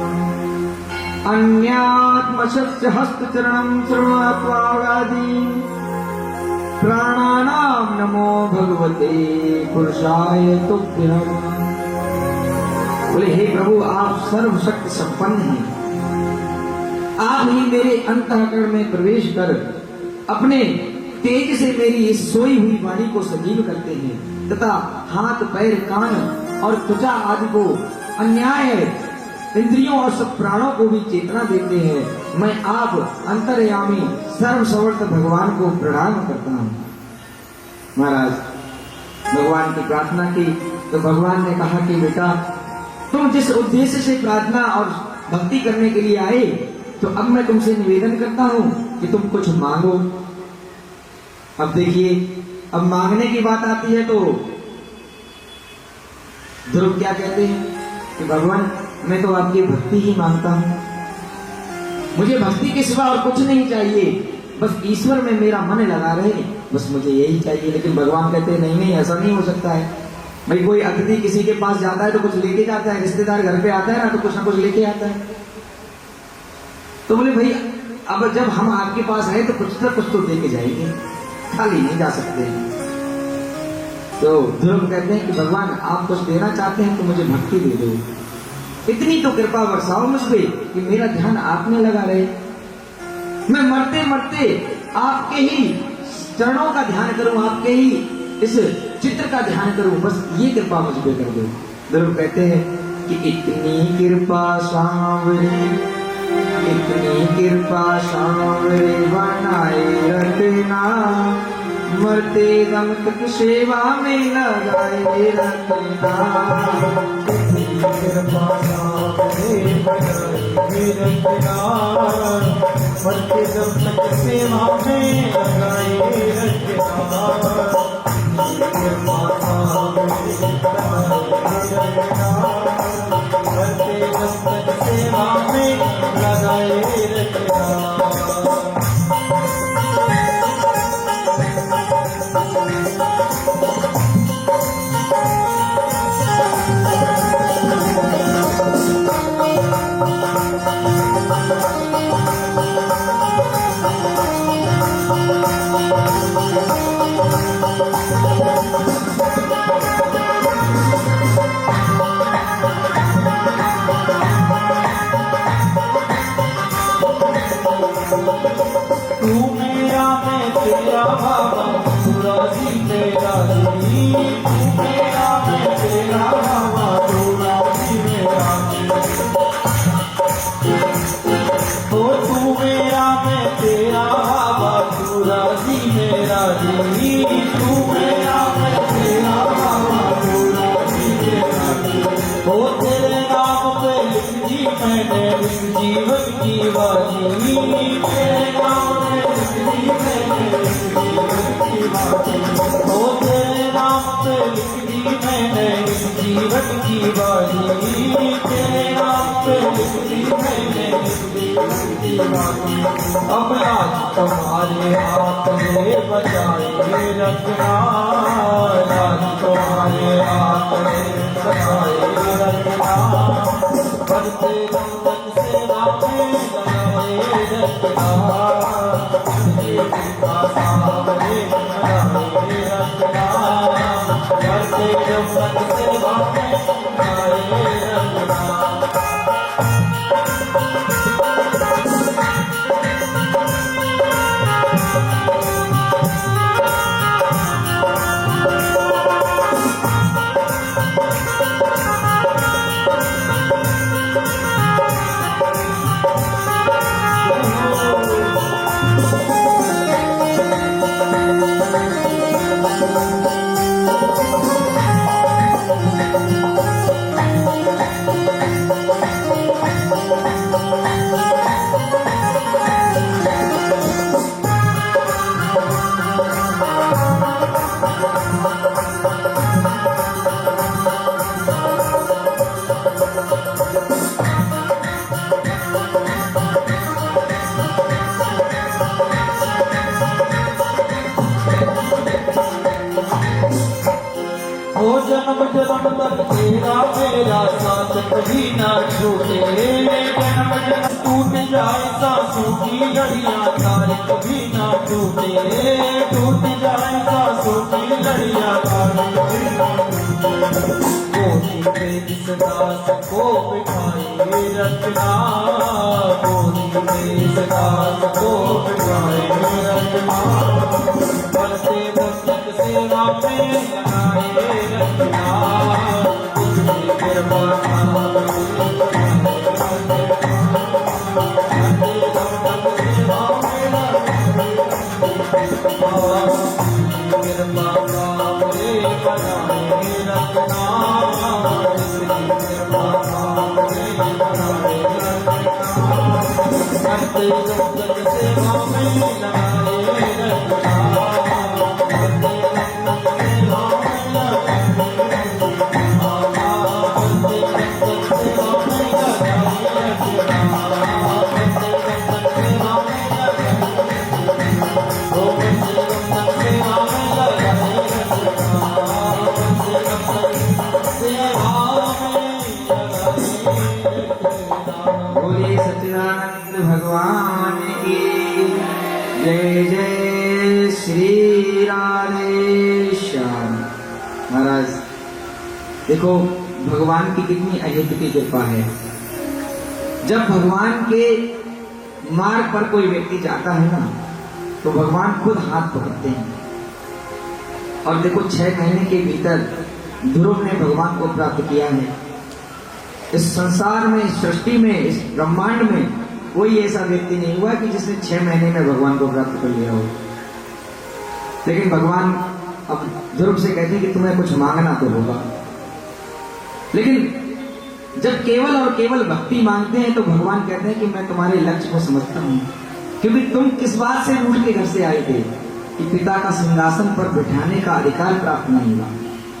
अन्यात्मशस्य हस्तचरणं सर्वत्वागादि प्राणानां नमो भगवते पुरुषाय तुभ्यम्। बोले हे प्रभु, आप सर्वशक्ति संपन्न हैं। आप ही मेरे अंतःकरण में प्रवेश कर अपने तेज से मेरी इस सोई हुई वाणी को सजीव करते हैं तथा हाथ पैर कान और त्वचा आदि को अन्याय इंद्रियों और सब प्राणों को भी चेतना देते हैं। मैं आप अंतर्यामी सर्वसमर्थ भगवान को प्रणाम करता हूँ। महाराज भगवान की प्रार्थना की तो भगवान ने कहा कि बेटा, तुम जिस उद्देश्य से प्रार्थना और भक्ति करने के लिए आए, तो अब मैं तुमसे निवेदन करता हूँ कि तुम कुछ मांगो। अब देखिए, अब मांगने की बात आती है तो ध्रुव क्या कहते हैं कि भगवान, मैं तो आपकी भक्ति ही मांगता हूँ, मुझे भक्ति के सिवा और कुछ नहीं चाहिए, बस ईश्वर में मेरा मन लगा रहे, बस मुझे यही चाहिए। लेकिन भगवान कहते हैं नहीं नहीं, ऐसा नहीं हो सकता है। भाई कोई अतिथि किसी के पास जाता है तो कुछ लेके जाता है, रिश्तेदार घर पे आता है ना तो कुछ ना कुछ लेके आता है। तो बोले भाई, अब जब हम आपके पास आए तो कुछ ना कुछ तो देके जाएंगे, खाली नहीं जा सकते। तो ध्रुव कहते हैं कि भगवान, आप कुछ देना चाहते हैं तो मुझे भक्ति दे दो, इतनी तो कृपा बरसाओ मुझ पे कि मेरा ध्यान आप में लगा रहे, मैं मरते मरते आपके ही चरणों का ध्यान करूं, आपके ही इस चित्र का ध्यान करूं, बस ये कृपा मुझ पे कर दो। ध्रुव कहते हैं कि इतनी कृपा सांवरी, इतनी कृपा सांवरी बनाए रखना, मरते दम तक सेवा में लगाए रखना।
कृपा सांवरी बनाए रखना, मरते दम तक सेवा में लगाए रखना। कृपा सांवरी बनाए रखना, मरते दम तक सेवा में लगाए रखना। तू मेरा मैं तेरा बाबा, पूरा जी मेरा जी। तू मेरा मैं तेरा बाबा, पूरा जी मेरा जी। ओ तू मेरा मैं तेरा बाबा, पूरा जी मेरा जी। तू मेरा मैं तेरा बाबा, पूरा जी मेरा जी। ओ तेरे नाम पे लिख दी मैंने इस जीवन की बाजी। तेरे नाम पे लिख दी मैंने इस जीवन की बाजी। ओ तेरे नाम पे लिख दी मैंने इस जीवन की बाजी। तेरे नाम पे लिख दी मैंने इस जीवन की बाजी। अब आज तुम्हारे हाथ में बचाए रखना, आज तुम्हारे हाथ में बचाए रखना। बढ़ते दम तक सेवा में लगाए रखना, कृपा सांवरे बनाए रखना। बढ़ते दम तक सेवा में लगाए रखना। बन तक तेरा मेरा साथ कभी ना छूटे। जन्म जन्म टूट जाए सांसों की लड़ियां तारे कभी ना टूटे। टूट जाए सांसों की लड़ियां तारे कभी ना टूटे। गोदी में इस दास को बिठाए रखना, गोदी में इस दास को बिठाए रखना। बढ़ते भक्तक सेवा में लगाए रखना, उसकी कृपा
बोले सच्चिदानंद भगवान की जय। जय श्री राधे श्याम। महाराज देखो भगवान की कितनी अहित की कृपा है। जब भगवान के मार्ग पर कोई व्यक्ति जाता है ना, तो भगवान खुद हाथ पकड़ते हैं। और देखो 6 महीने के भीतर ध्रुव ने भगवान को प्राप्त किया है। इस संसार में, इस सृष्टि में, इस ब्रह्मांड में कोई ऐसा व्यक्ति नहीं हुआ कि जिसने 6 महीने में भगवान को प्राप्त कर लिया हो। लेकिन भगवान अब ध्रुव से कहते हैं कि तुम्हें कुछ मांगना तो होगा। लेकिन जब केवल और केवल भक्ति मांगते हैं तो भगवान कहते हैं कि मैं तुम्हारे लक्ष्य को समझता हूं, क्योंकि तुम किस बात से उठ के घर से आए थे कि पिता का सिंहासन पर बिठाने का अधिकार प्राप्त नहीं हुआ।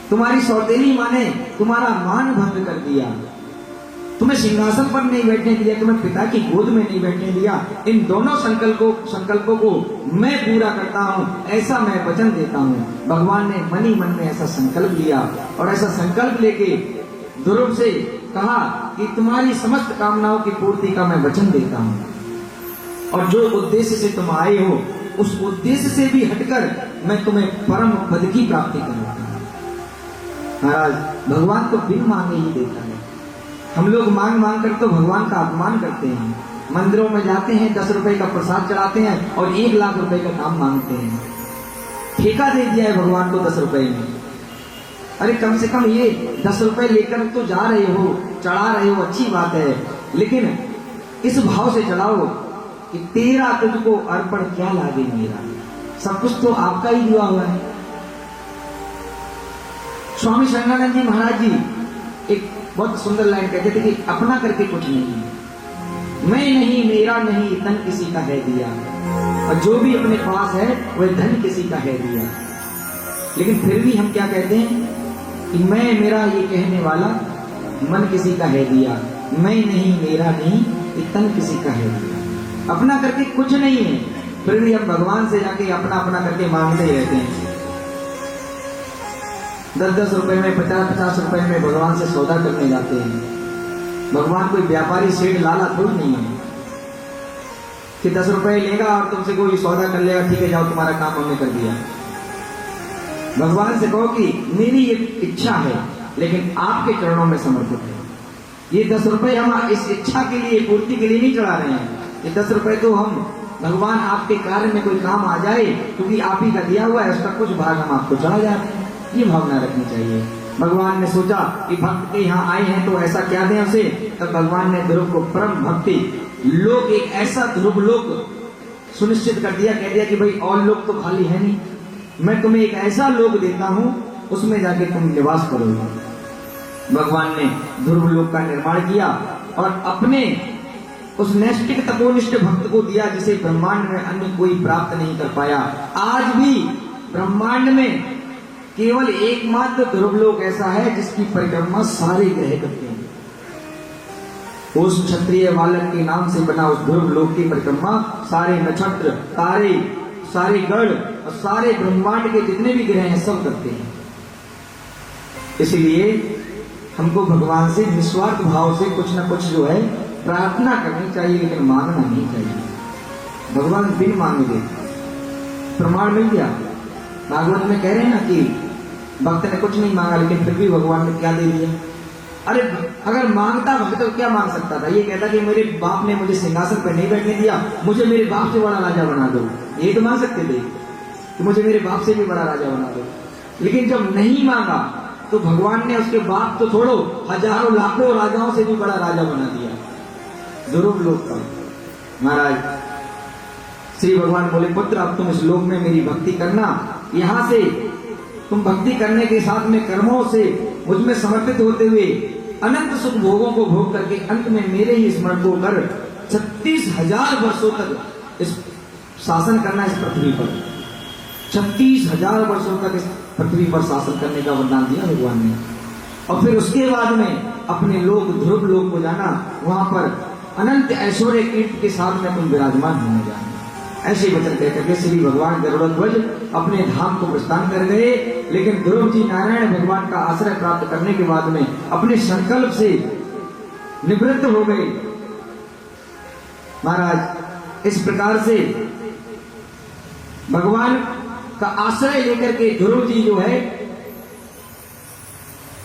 तुम्हारी सौतेली माँ ने तुम्हारा मान भंग कर दिया, तुम्हें सिंहासन पर नहीं बैठने दिया, तुम्हें पिता की गोद में नहीं बैठने दिया। इन दोनों संकल्पों को मैं पूरा करता हूं, ऐसा मैं वचन देता हूं। भगवान ने मन ही मन में ऐसा संकल्प लिया और ऐसा संकल्प लेके ध्रुव से कहा कि तुम्हारी समस्त कामनाओं की पूर्ति का मैं वचन देता हूं, और जो उद्देश्य से तुम आए हो उस उद्देश्य से भी हटकर मैं तुम्हें परम पद की प्राप्ति कराऊंगा। महाराज भगवान तो बिन मांगे ही देता है। हम लोग मांग मांग कर तो भगवान का अपमान करते हैं। मंदिरों में जाते हैं, 10 रुपए का प्रसाद चढ़ाते हैं और 1 लाख रुपए का काम मांगते हैं। ठेका दे दिया है भगवान को 10 रुपए में। अरे कम से कम ये 10 रुपए लेकर तो जा रहे हो, चढ़ा रहे हो, अच्छी बात है, लेकिन इस भाव से चढ़ाओ कि तेरा तुझको अर्पण क्या लागे मेरा, सब कुछ तो आपका ही दिया हुआ है। स्वामी शरणानंद जी महाराज जी एक बहुत सुंदर लाइन कहते थे कि अपना करके कुछ नहीं है, मैं नहीं, मेरा नहीं, धन किसी का है दिया, और जो भी अपने पास है वह धन किसी का है दिया। लेकिन फिर भी हम क्या कहते हैं कि मैं, मेरा ये कहने वाला मन किसी का है दिया, मैं नहीं, मेरा नहीं, ये तन किसी का है दिया। अपना करके कुछ नहीं है, फिर भी हम भगवान से जाके अपना अपना करके मांगते ही रहते हैं। 10-10 रुपए में, 50-50 रुपए में भगवान से सौदा करने जाते हैं। भगवान कोई व्यापारी सेठ लाला थोड़ी नहीं है कि 10 रुपए लेगा और तुमसे कोई सौदा कर लेगा, ठीक है जाओ तुम्हारा काम हमने कर दिया। भगवान से कहो कि मेरी ये इच्छा है लेकिन आपके चरणों में समर्पित है। ये 10 रुपए हम इस इच्छा के लिए, पूर्ति के लिए नहीं चढ़ा रहे हैं। ये 10 रुपए तो हम भगवान आपके कार्य में कोई काम आ जाए क्योंकि आप ही का दिया हुआ है, उसका कुछ भाग हम आपको चढ़ा जाते हैं। ये भावना रखनी चाहिए। भगवान ने सोचा कि भक्त के यहाँ आए हैं तो ऐसा क्या दें उसे, तब भगवान ने ध्रुव को परम भक्ति लोक, एक ऐसा ध्रुव लोक सुनिश्चित कर दिया, कह दिया कि भाई और लोग तो खाली है नहीं, मैं तुम्हें एक ऐसा लोक देता हूं, उसमें जाके तुम निवास करोगे। भगवान ने ध्रुव लोक का निर्माण किया और अपने उस नैष्ठिक तपोनिष्ठ भक्त को दिया जिसे ब्रह्मांड में अन्य कोई प्राप्त नहीं कर पाया। आज भी ब्रह्मांड में केवल एकमात्र ध्रुवलोक ऐसा है जिसकी परिक्रमा सारे ग्रह करते हैं। उस क्षत्रिय बालक के नाम से बना उस ध्रुवलोक की परिक्रमा सारे नक्षत्र, तारे, सारे गण और सारे ब्रह्मांड के जितने भी ग्रह हैं सब करते हैं। इसलिए हमको भगवान से निस्वार्थ भाव से कुछ ना कुछ जो है प्रार्थना करनी चाहिए, लेकिन मांगना नहीं चाहिए। भगवान बिन मांगे देते। प्रमाण मिल गया। भागवत में कह रहे हैं ना कि भक्त ने कुछ नहीं मांगा लेकिन फिर भी भगवान ने क्या दे दिया। अरे अगर मांगता भक्त तो क्या मांग सकता था? ये कहता कि मेरे बाप ने मुझे सिंहासन पर नहीं बैठने दिया, मुझे मेरे बाप से बड़ा राजा बना दो। ये तो मांग सकते थे कि मुझे मेरे बाप से भी बड़ा राजा बना दो। लेकिन जब नहीं मांगा तो भगवान ने उसके बाप तो छोड़ो, हजारों लाखों राजाओं से भी बड़ा राजा बना दिया। ध्रुव लोक का महाराज श्री भगवान बोले, पुत्र अब तुम इस लोक में मेरी भक्ति करना। यहां से तुम भक्ति करने के साथ में कर्मों से मुझ में समर्पित होते हुए अनंत सुख भोगों को भोग करके अंत में मेरे ही स्मरण को कर 36,000 वर्षों तक इस शासन करना इस पृथ्वी पर। 36,000 वर्षों तक इस पृथ्वी पर शासन करने का वरदान दिया भगवान ने। और फिर उसके बाद में अपने लोक ध्रुव लोक को जाना, वहां पर अनंत ऐश्वर्य कीर्ति के साथ में तुम विराजमान होने जाना। ऐसे वचन कह करके श्री भगवान गरुड़ध्वज अपने धाम को प्रस्थान कर गए। लेकिन ध्रुव जी नारायण भगवान का आश्रय प्राप्त करने के बाद में अपने संकल्प से निवृत्त हो गए। महाराज इस प्रकार से भगवान का आश्रय लेकर के ध्रुव जी जो है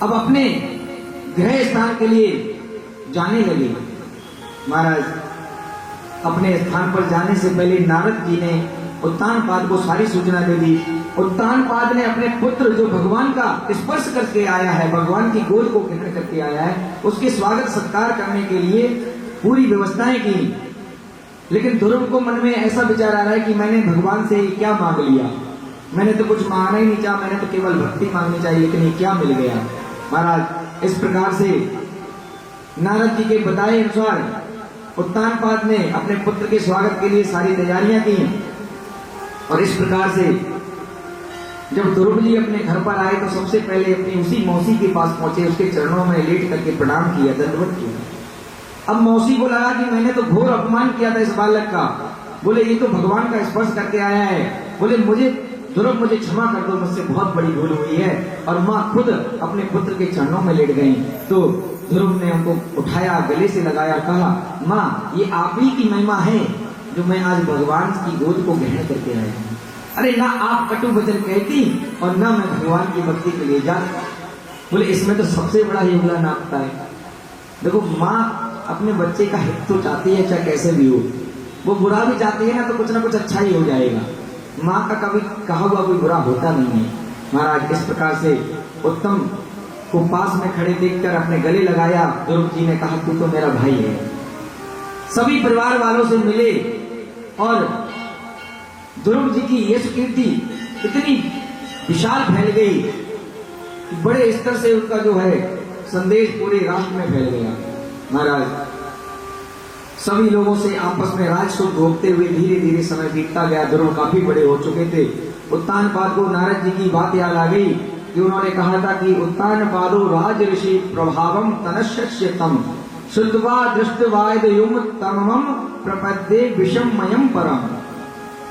अब अपने गृह स्थान के लिए जाने लगे। महाराज अपने स्थान पर जाने से पहले नारद जी ने उत्तानपाद को सारी सूचना दे दी। उत्तानपाद ने अपने पुत्र जो भगवान का स्पर्श करके आया है, भगवान की गोद को ग्रहण करके आया है, उसके स्वागत सत्कार करने के लिए पूरी व्यवस्थाएं की। लेकिन ध्रुव को मन में ऐसा विचार आ रहा है कि मैंने भगवान से क्या मांग लिया, मैंने तो कुछ मांगना ही नहीं चाहा, मैंने तो केवल भक्ति मांगनी चाहिए, लेकिन ये क्या मिल गया। महाराज इस प्रकार से नारद जी के बताए अनुसार उत्तानपाद ने अपने पुत्र के स्वागत के लिए सारी तैयारियां की। और इस प्रकार से जब ध्रुव जी अपने घर पर आए तो सबसे पहले अपनी उसी मौसी के पास पहुंचे, उसके चरणों में लेट करके प्रणाम किया, दंडवत किया। अब मौसी को लगा कि मैंने तो घोर अपमान किया था इस बालक का। बोले ये तो भगवान का स्पर्श करके आया है। बोले ध्रुव मुझे क्षमा कर दो, मुझसे बहुत बड़ी भूल हुई है। और माँ खुद अपने पुत्र के चरणों में लेट गई। तो ध्रुव ने उनको उठाया, गले से लगाया, कहा माँ ये आप ही की महिमा है जो मैं आज भगवान की गोद को ग्रहण करके आया हूँ। अरे ना आप कटु वचन कहती और ना मैं भगवान की भक्ति के लिए जाता। बोले इसमें तो सबसे बड़ा योगदान आपका है। देखो माँ अपने बच्चे का हित तो चाहती है, चाहे कैसे भी हो। वो बुरा भी चाहती है ना कुछ अच्छा ही हो जाएगा। माँ का कभी कहा हुआ कोई बुरा होता नहीं है। महाराज इस प्रकार से उत्तम को पास में खड़े देखकर अपने गले लगाया। ध्रुव जी ने कहा तू तो मेरा भाई है। सभी परिवार वालों से मिले और ध्रुव जी की यश कीर्ति इतनी विशाल फैल गई कि बड़े स्तर से उनका जो है संदेश पूरे राष्ट्र में फैल गया। महाराज सभी लोगों से आपस में राज सुख भोगते हुए धीरे धीरे समय बीतता गया। ध्रुव काफी बड़े हो चुके थे। उत्तानपाद को नारद जी की बात याद आ गई कि उन्होंने कहा था कि उत्तानपादो राज ऋषि प्रभावम तनश्यतम श्रुत्वा दृष्टवायदयुम तमम प्रपद्ये विषममयम परम।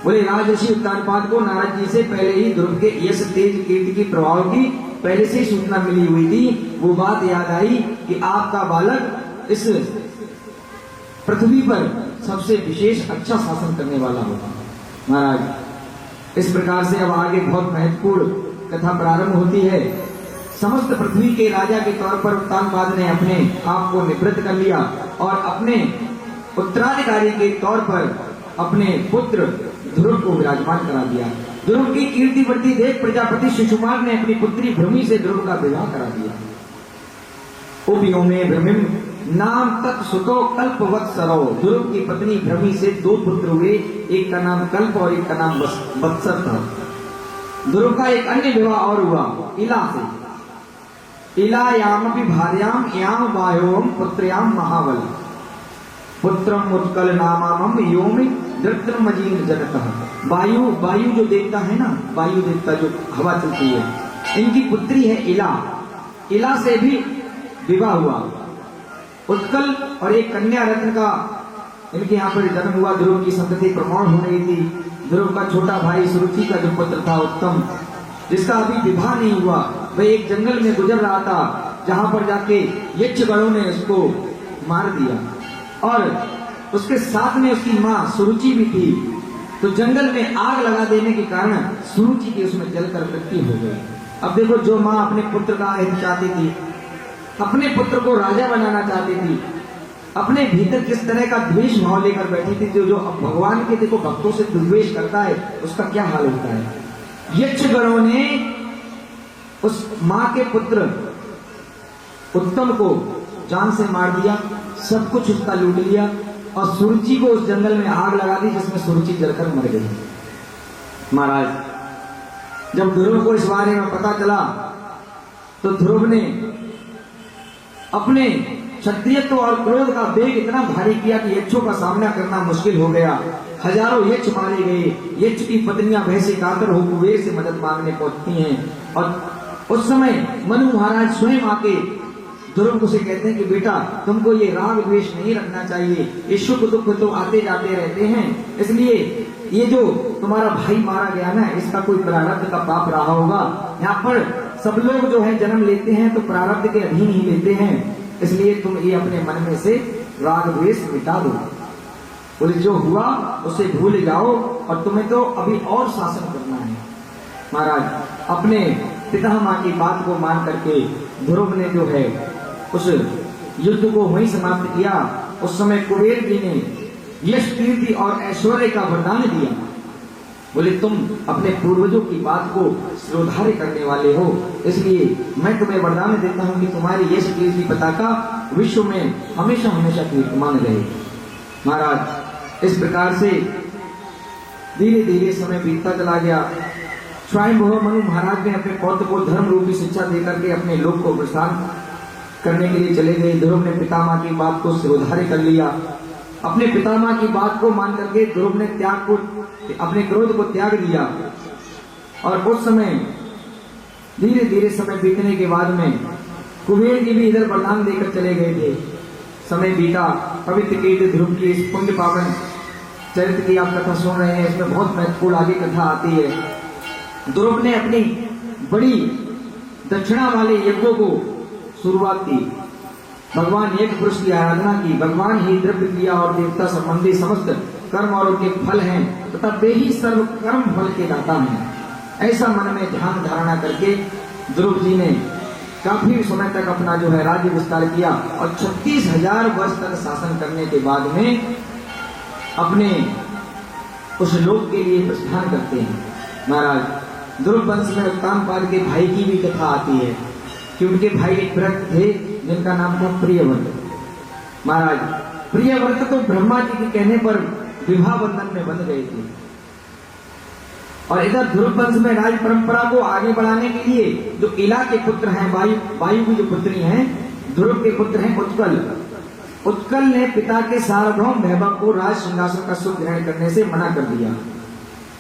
बोले राज ऋषि उत्तानपाद को नारद जी से पहले ही ध्रुव के यश तेज कीर्ति की प्रभाव की पहले से ही सूचना मिली हुई थी। वो बात याद आई कि आपका बालक इस पृथ्वी पर सबसे विशेष अच्छा शासन करने वाला होगा। महाराज इस प्रकार से अब आगे बहुत महत्वपूर्ण कथा प्रारंभ होती है। समस्त पृथ्वी के राजा के तौर पर उत्तानपाद ने अपने आप को निवृत्त कर लिया और अपने उत्तराधिकारी के तौर पर अपने पुत्र ध्रुव को विराजमान करा दिया। ध्रुव की कीर्ति बढ़ती देख प्रजापति शिशुपाल ने अपनी पुत्री भ्रमी से ध्रुव का विवाह करा दिया। उपियों में भ्रमिम नाम तत्सुतो कल्प वत्सरो। ध्रुव की पत्नी भ्रमी से दो पुत्र हुए, एक का नाम कल्प और एक का नाम वत्सर था। ध्रुव का एक अन्य विवाह और हुआ इला से। इलायामपि भार्याम याम वायोम पुत्र्याम महाबल पुत्रम उत्कल नामामम योम दृत्रमजीन जनकः। वायु जो देवता है ना, वायु देवता जो हवा चलती है, इनकी पुत्री है इला। इला से भी विवाह हुआ। उत्कल और एक कन्या रत्न का इनके यहाँ पर जन्म हुआ। ध्रुव की संतति प्रमाण हो रही थी। ध्रुव का छोटा भाई सुरुचि का जो पुत्र था उत्तम, जिसका अभी विवाह नहीं हुआ, वह एक जंगल में गुजर रहा था, जहां पर जाके यक्षगणों ने उसको मार दिया और उसके साथ में उसकी मां सुरुचि भी थी। तो जंगल में आग लगा देने के कारण सुरुचि की उसमें जलकर मृत्यु हो गई। अब देखो, जो मां अपने पुत्र का हित चाहती थी, अपने पुत्र को राजा बनाना चाहती थी, अपने भीतर किस तरह का द्वेष भाव लेकर बैठी थी, जो भगवान के देखो भक्तों से द्वेष करता है उसका क्या हाल होता है। यक्षगणों ने उस मां के पुत्र उत्तम को जान से मार दिया, सब कुछ उसका लूट लिया और सुरुचि को उस जंगल में आग लगा दी, जिसमें सुरुचि जलकर मर गई। महाराज, जब ध्रुव को इस बारे में पता चला तो ध्रुव ने अपने क्षत्रियत्व और क्रोध का वेग इतना भारी किया कि यक्षों का सामना करना मुश्किल हो गया। हजारों यक्ष मारे गए। यक्ष की पत्नियां भय से कातर हो कुबेर से मदद मांगने पहुंचती हैं और उस समय मनु महाराज स्वयं आके ध्रुव से कहते हैं कि बेटा, तुमको ये राग द्वेष नहीं रखना चाहिए, ये सुख दुख तो आते जाते रहते हैं, इसलिए ये जो तुम्हारा भाई मारा गया ना, इसका कोई प्रारब्ध का पाप रहा होगा। यहाँ पर सब लोग जो है जन्म लेते हैं तो प्रारब्ध के अधीन ही लेते हैं, इसलिए तुम ये अपने मन में से राग द्वेष मिटा दो। बोले जो हुआ उसे भूल जाओ और तुम्हें तो अभी और शासन करना है। महाराज, अपने पितामह की बात को मान करके ध्रुव ने जो है उस युद्ध को वहीं समाप्त किया। उस समय कुबेर जी ने यश, कीर्ति और ऐश्वर्य का वरदान दिया। बोले तुम अपने पूर्वजों की बात को सिरोधार्य करने वाले हो, इसलिए मैं तुम्हें वरदान देता हूं कि तुम्हारी यश, कीर्ति, पताका विश्व में हमेशा हमेशा कीर्तिमान रहे। महाराज, इस प्रकार से धीरे धीरे समय बीतता चला गया। स्वयंभुव मनु महाराज ने अपने पौत्र को धर्म रूपी शिक्षा देकर के अपने लोक को प्रस्थान करने के लिए चले गए। ध्रुव ने पितामह की बात को सिरोधार्य कर लिया। अपने पितामह की बात को मान करके ध्रुव ने अपने क्रोध को त्याग दिया और उस समय धीरे धीरे समय बीतने के बाद में कुबेर जी भी इधर वरदान देकर चले गए थे। समय बीता। पवित्र कीर्ति ध्रुव की इस पुण्य पावन चरित्र की आप कथा सुन रहे हैं, इसमें बहुत महत्वपूर्ण आगे कथा आती है। ध्रुव ने अपनी बड़ी दक्षिणा वाले यज्ञों को शुरुआत की। भगवान एक पुरुष की आराधना की। भगवान ही द्रव्य क्रिया और देवता संबंधी समस्त कर्म और उनके फल हैं तथा वे ही सर्व कर्म फल के दाता हैं। ऐसा मन में ध्यान धारणा करके ध्रुव जी ने काफी समय तक अपना जो है राज्य विस्तार किया और 36,000 वर्ष तक शासन करने के बाद में अपने उस लोक के लिए प्रस्थान करते हैं। महाराज, ध्रुव वंश में उत्तानपाद के भाई की भी कथा आती है कि उनके भाई एक व्रत थे जिनका नाम था प्रियव्रत। महाराज, प्रियव्रत तो ब्रह्मा जी के कहने पर विवाह बंधन में बंध गए थे और इधर ध्रुव वंश में राज परंपरा को आगे बढ़ाने के लिए जो इला के पुत्र हैं, वायु की जो पुत्री हैं, ध्रुव के पुत्र हैं उत्कल। उत्कल ने पिता के सार्वभौम वैभव को राज सिंहासन का सुख ग्रहण करने से मना कर दिया।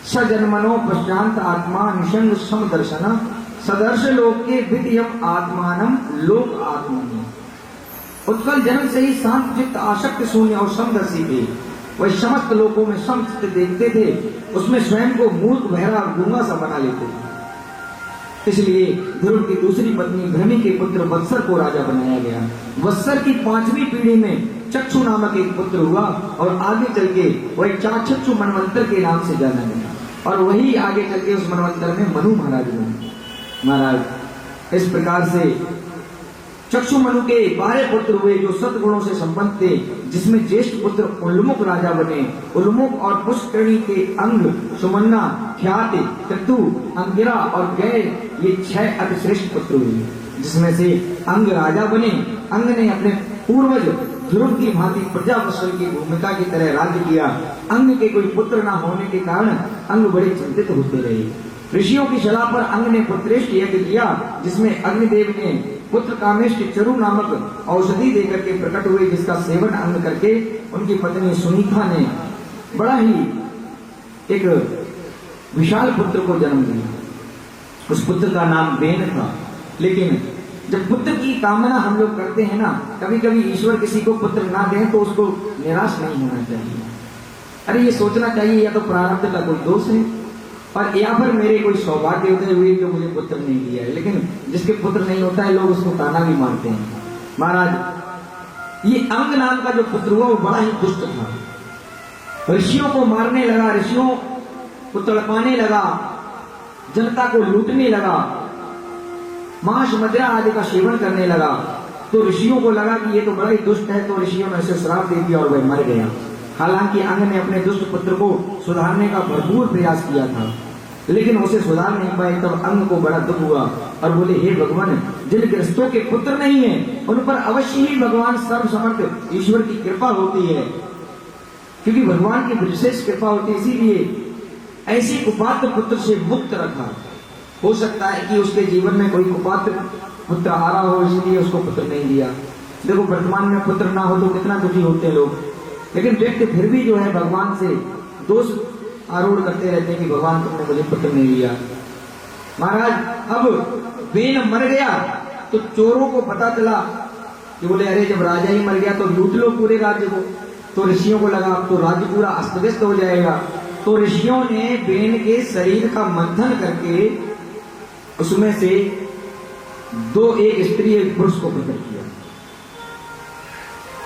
सजन्मनो प्रशांत आत्मा निशंग समदर्शन सदर्श लोक के विद्यम आत्मानम लोक आत्मनि। उत्कल जन्म से ही शांत चित्त, आसक्त शून्य और समदर्शी थे। वह समस्त लोकों में समचित्त देखते थे, उसमें स्वयं को मूर्ख, बहरा और गूंगा सा बना लेते थे। इसलिए ध्रुव की दूसरी पत्नी भ्रमी के पुत्र वत्सर को राजा बनाया गया। वत्सर की 5वीं पीढ़ी में चक्षु नामक एक पुत्र हुआ और आगे चल के वही चाक्षु मनवंतर के नाम से जाना गया और वही आगे चल के उस मनवंतर में मनु महाराज बने। महाराज, इस प्रकार से चक्षु मनु के 12 पुत्र हुए जो सद्गुणों से संपन्न थे, जिसमें ज्येष्ठ पुत्र उल्मुख राजा बने। उल्मुख और पुष्करणी के अंग, सुमन्ना, ख्याति, क्रतु, अंगिरा और गय, ये 6 अतिश्रेष्ठ पुत्र हुए, जिसमें से अंग राजा बने। अंग ने अपने पूर्वज ध्रुव की भांति प्रजावत्सल की भूमिका की तरह राज्य किया। अंग के कोई पुत्र न होने के कारण अंग बड़े चिंतित होते रहे। ऋषियों की सलाह पर अंग ने पुत्रेष्ट यज्ञ किया, जिसमें अग्निदेव ने पुत्र कामेष्ट चरु नामक औषधि देकर के प्रकट हुए, जिसका सेवन अंग करके उनकी पत्नी सुनीता ने बड़ा ही एक विशाल पुत्र को जन्म दिया। उस पुत्र का नाम बेन था। लेकिन जब पुत्र की कामना हम लोग करते हैं ना, कभी कभी ईश्वर किसी को पुत्र ना दें तो उसको निराश नहीं होना चाहिए। अरे ये सोचना चाहिए या तो प्रारब्ध का कोई दोष है और या फिर मेरे कोई सौभाग्य उदय हुए जो मुझे पुत्र नहीं दिया है। लेकिन जिसके पुत्र नहीं होता है लोग उसको ताना भी मारते हैं। महाराज ये अंग नाम का जो पुत्र हुआ वो बड़ा ही दुष्ट था। ऋषियों को मारने लगा, ऋषियों को तड़पाने लगा, जनता को लूटने लगा, मांस मदिरा आदि का सेवन करने लगा। तो ऋषियों को लगा कि ये तो बड़ा ही दुष्ट है, तो ऋषियों ने उसे श्राप दे दिया और वह मर गया। हालांकि अंग ने अपने दुष्ट पुत्र को सुधारने का भरपूर प्रयास किया था, लेकिन उसे सुधार नहीं पाए। तब अंग को बड़ा दुख हुआ और बोले, हे भगवान, जिन गृहस्थों के पुत्र नहीं है उन पर अवश्य ही भगवान सर्वसमर्थ ईश्वर की कृपा होती है, क्योंकि भगवान की विशेष कृपा होती है। इसीलिए ऐसी कुपात्र पुत्र से मुक्त रखा। हो सकता है कि उसके जीवन में कोई कुपात्र पुत्र आ रहा हो, इसलिए उसको पुत्र नहीं दिया। देखो वर्तमान में पुत्र ना हो तो कितना दुखी होते हैं लोग, लेकिन व्यक्ति फिर भी जो है भगवान से दोष आरोप करते रहते हैं कि भगवान तुमने मुझे पुत्र नहीं दिया। महाराज अब बेन मर गया तो चोरों को पता चला कि बोले, अरे जब राजा ही मर गया तो लूट लो पूरे राज्य को। तो ऋषियों को लगा अब तो राज्य पूरा अस्त व्यस्त हो जाएगा। तो ऋषियों ने बेन के शरीर का मंथन करके उसमें से एक स्त्री एक पुरुष को प्रकट किया,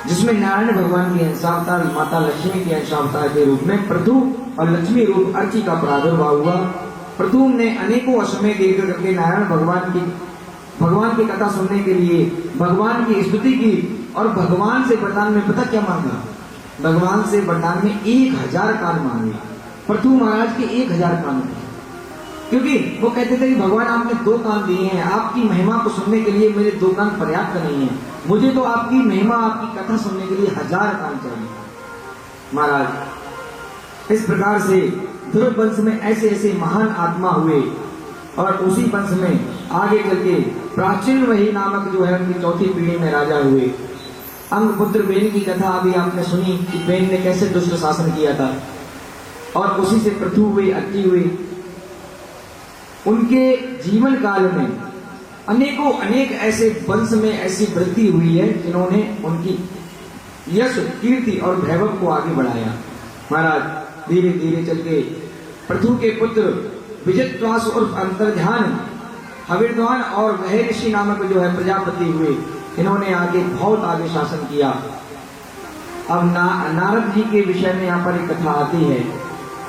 जिसमें नारायण भगवान की अंशावतार माता लक्ष्मी के अंशावतार के रूप में पृथु और लक्ष्मी रूप अर्ची का प्रादुर्भाव हुआ। पृथु ने अनेकों असमय देख करके नारायण भगवान की कथा सुनने के लिए भगवान की स्तुति की और भगवान से वरदान में पता क्या मांगा? भगवान से वरदान में 1000 कान मांगे। पृथु महाराज के 1000 कान थे, क्योंकि वो कहते थे कि भगवान आपने 2 कान दिए हैं, आपकी महिमा को सुनने के लिए मेरे 2 कान पर्याप्त नहीं है, मुझे तो आपकी महिमा आपकी कथा सुनने के लिए 1000 कान चाहिए। महाराज इस प्रकार से ध्रुव वंश में ऐसे ऐसे महान आत्मा हुए और उसी वंश में आगे चल के प्राचीन वही नामक जो है उनकी 4थी पीढ़ी में राजा हुए। अंग पुत्र बेन की कथा अभी आपने सुनी कि बेन ने कैसे दुष्ट शासन किया था, और उसी से पृथु हुए, अर्ची हुए। उनके जीवन काल में अनेक ऐसे वंश में ऐसी वृद्धि हुई है जिन्होंने उनकी यश, कीर्ति और वैभव को आगे बढ़ाया। महाराज धीरे धीरे चल के पृथु के पुत्र विजित्वास उर्फ अंतर्ध्यान, हविर्ध्वान और वह ऋषि नामक जो है प्रजापति हुए। इन्होंने आगे बहुत आगे शासन किया। अब नारद जी के विषय में यहाँ पर एक कथा आती है।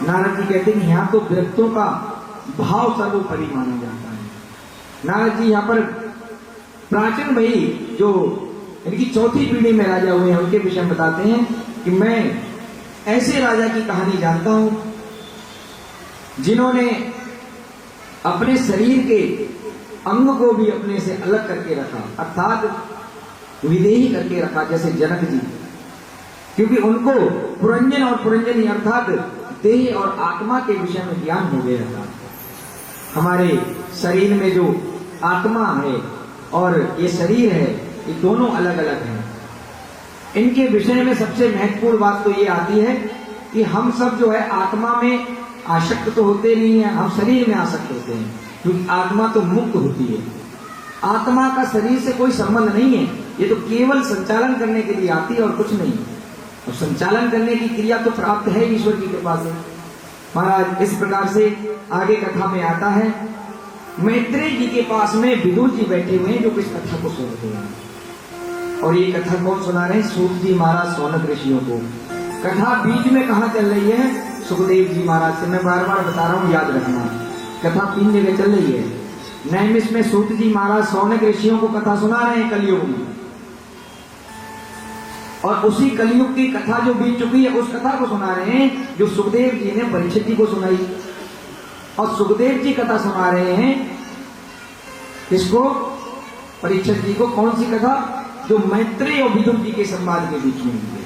नारद जी कहते हैं यहाँ तो विरक्तों का भाव सर्वोपरि माना जाता है। नारद जी यहाँ पर प्राचीन भाई जो इनकी 4थी पीढ़ी में राजा हुए हैं उनके विषय में बताते हैं कि मैं ऐसे राजा की कहानी जानता हूं जिन्होंने अपने शरीर के अंग को भी अपने से अलग करके रखा, अर्थात विदेही करके रखा, जैसे जनक जी, क्योंकि उनको पुरंजन और पुरंजनी अर्थात देह और आत्मा के विषय में ज्ञान हो गया था। हमारे शरीर में जो आत्मा है और ये शरीर है, ये दोनों अलग अलग हैं। इनके विषय में सबसे महत्वपूर्ण बात तो ये आती है कि हम सब जो है आत्मा में आसक्त तो होते नहीं है, हम शरीर में आसक्त होते हैं, क्योंकि आत्मा तो मुक्त होती है। आत्मा का शरीर से कोई संबंध नहीं है, ये तो केवल संचालन करने के लिए आती है और कुछ नहीं। और संचालन करने की क्रिया तो प्राप्त है ईश्वर की कृपा से। महाराज इस प्रकार से आगे कथा में आता है, मैत्रेय जी के पास में विदुर जी बैठे हुए हैं जो इस कथा को सुन रहे हैं। और ये कथा कौन सुना रहे हैं? सूत जी महाराज सौनक ऋषियों को। कथा बीच में कहाँ चल रही है? सुखदेव जी महाराज से। मैं बार बार बता रहा हूँ, याद रखना। कथा 3 जगह चल रही है। नैमिष में सूत जी महाराज सौनक ऋषियों को कथा सुना रहे हैं कलयुग में, और उसी कलयुग की कथा जो बीत चुकी है उस कथा को सुना रहे हैं जो सुखदेव जी ने परीक्षित जी को सुनाई। और सुखदेव जी कथा सुना रहे हैं किसको? परीक्षित जी को। कौन सी कथा? जो मैत्रेय और विदुर जी के संवाद के बीच में हुई है।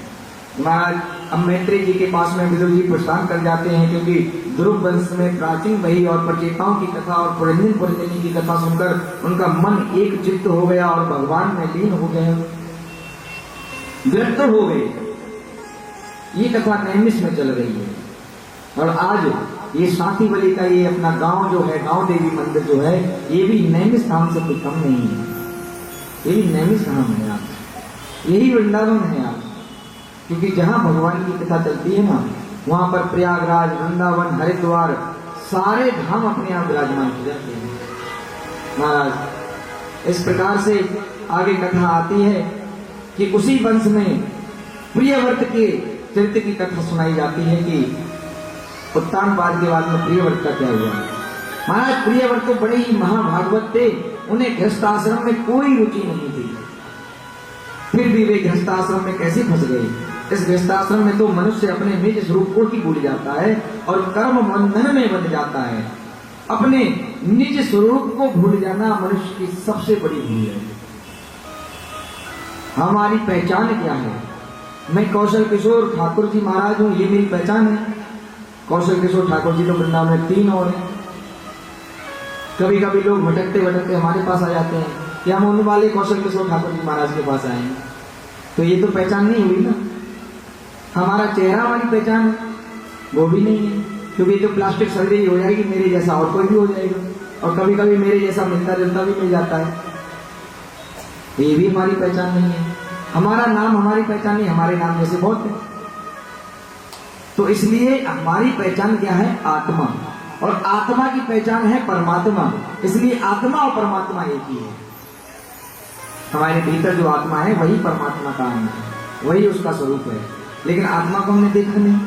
महाराज अब मैत्रेय जी के पास में विदुर जी प्रस्थान कर जाते हैं, क्योंकि ध्रुव वंश में प्राचीन वही और प्रचेताओं की कथा और पुरंजन पुरंजनी की कथा सुनकर उनका मन एक चित्त हो गया और भगवान में लीन हो गए, विरक्त हो गए। ये कथा नैमिष में चल रही है। और आज ये साथीवली का ये अपना गांव जो है, गांव देवी मंदिर जो है, ये भी नैमिष धाम से कोई कम नहीं है। ये भी नैमिष धाम है आज, यही वृंदावन है आज। क्योंकि जहां भगवान की कथा चलती है ना, वहां पर प्रयागराज, वृंदावन, हरिद्वार सारे धाम अपने आप विराजमान हो जाते हैं। महाराज इस प्रकार से आगे कथा आती है कि उसी वंश में प्रियव्रत के चरित्र की कथा सुनाई जाती है कि उत्तानपाद के बाद में प्रियव्रत का क्या हुआ। महाराज प्रियव्रत तो बड़े ही महाभागवत थे, उन्हें गृहस्थाश्रम में कोई रुचि नहीं थी, फिर भी वे गृहस्थाश्रम में कैसे फंस गए। इस गृहस्थाश्रम में तो मनुष्य अपने निज स्वरूप को ही भूल जाता है और कर्म बंधन में बंध जाता है। अपने निज स्वरूप को भूल जाना मनुष्य की सबसे बड़ी भूल है। हमारी पहचान क्या है? मैं कौशल किशोर ठाकुर जी महाराज हूं, ये मेरी पहचान है। कौशल किशोर ठाकुर जी तो वृंदावन में 3 और हैं। कभी कभी लोग भटकते भटकते हमारे पास आ जाते हैं कि हम उन वाले कौशल किशोर ठाकुर जी महाराज के पास आए हैं, तो ये तो पहचान नहीं हुई ना। हमारा चेहरा हमारी पहचान है, वो भी नहीं है, क्योंकि ये तो प्लास्टिक सर्जरी हो जाएगी, मेरे जैसा और कोई भी हो जाएगा, और कभी कभी मेरे जैसा मिलता जुलता भी मिल जाता है, ये भी हमारी पहचान नहीं है। हमारा नाम हमारी पहचान नहीं, हमारे नाम जैसे बहुत है। तो इसलिए हमारी पहचान क्या है? आत्मा, और आत्मा की पहचान है परमात्मा। इसलिए आत्मा और परमात्मा एक ही है। हमारे भीतर जो आत्मा है वही परमात्मा का अंग है, वही उसका स्वरूप है, लेकिन आत्मा को हमने देखा नहीं।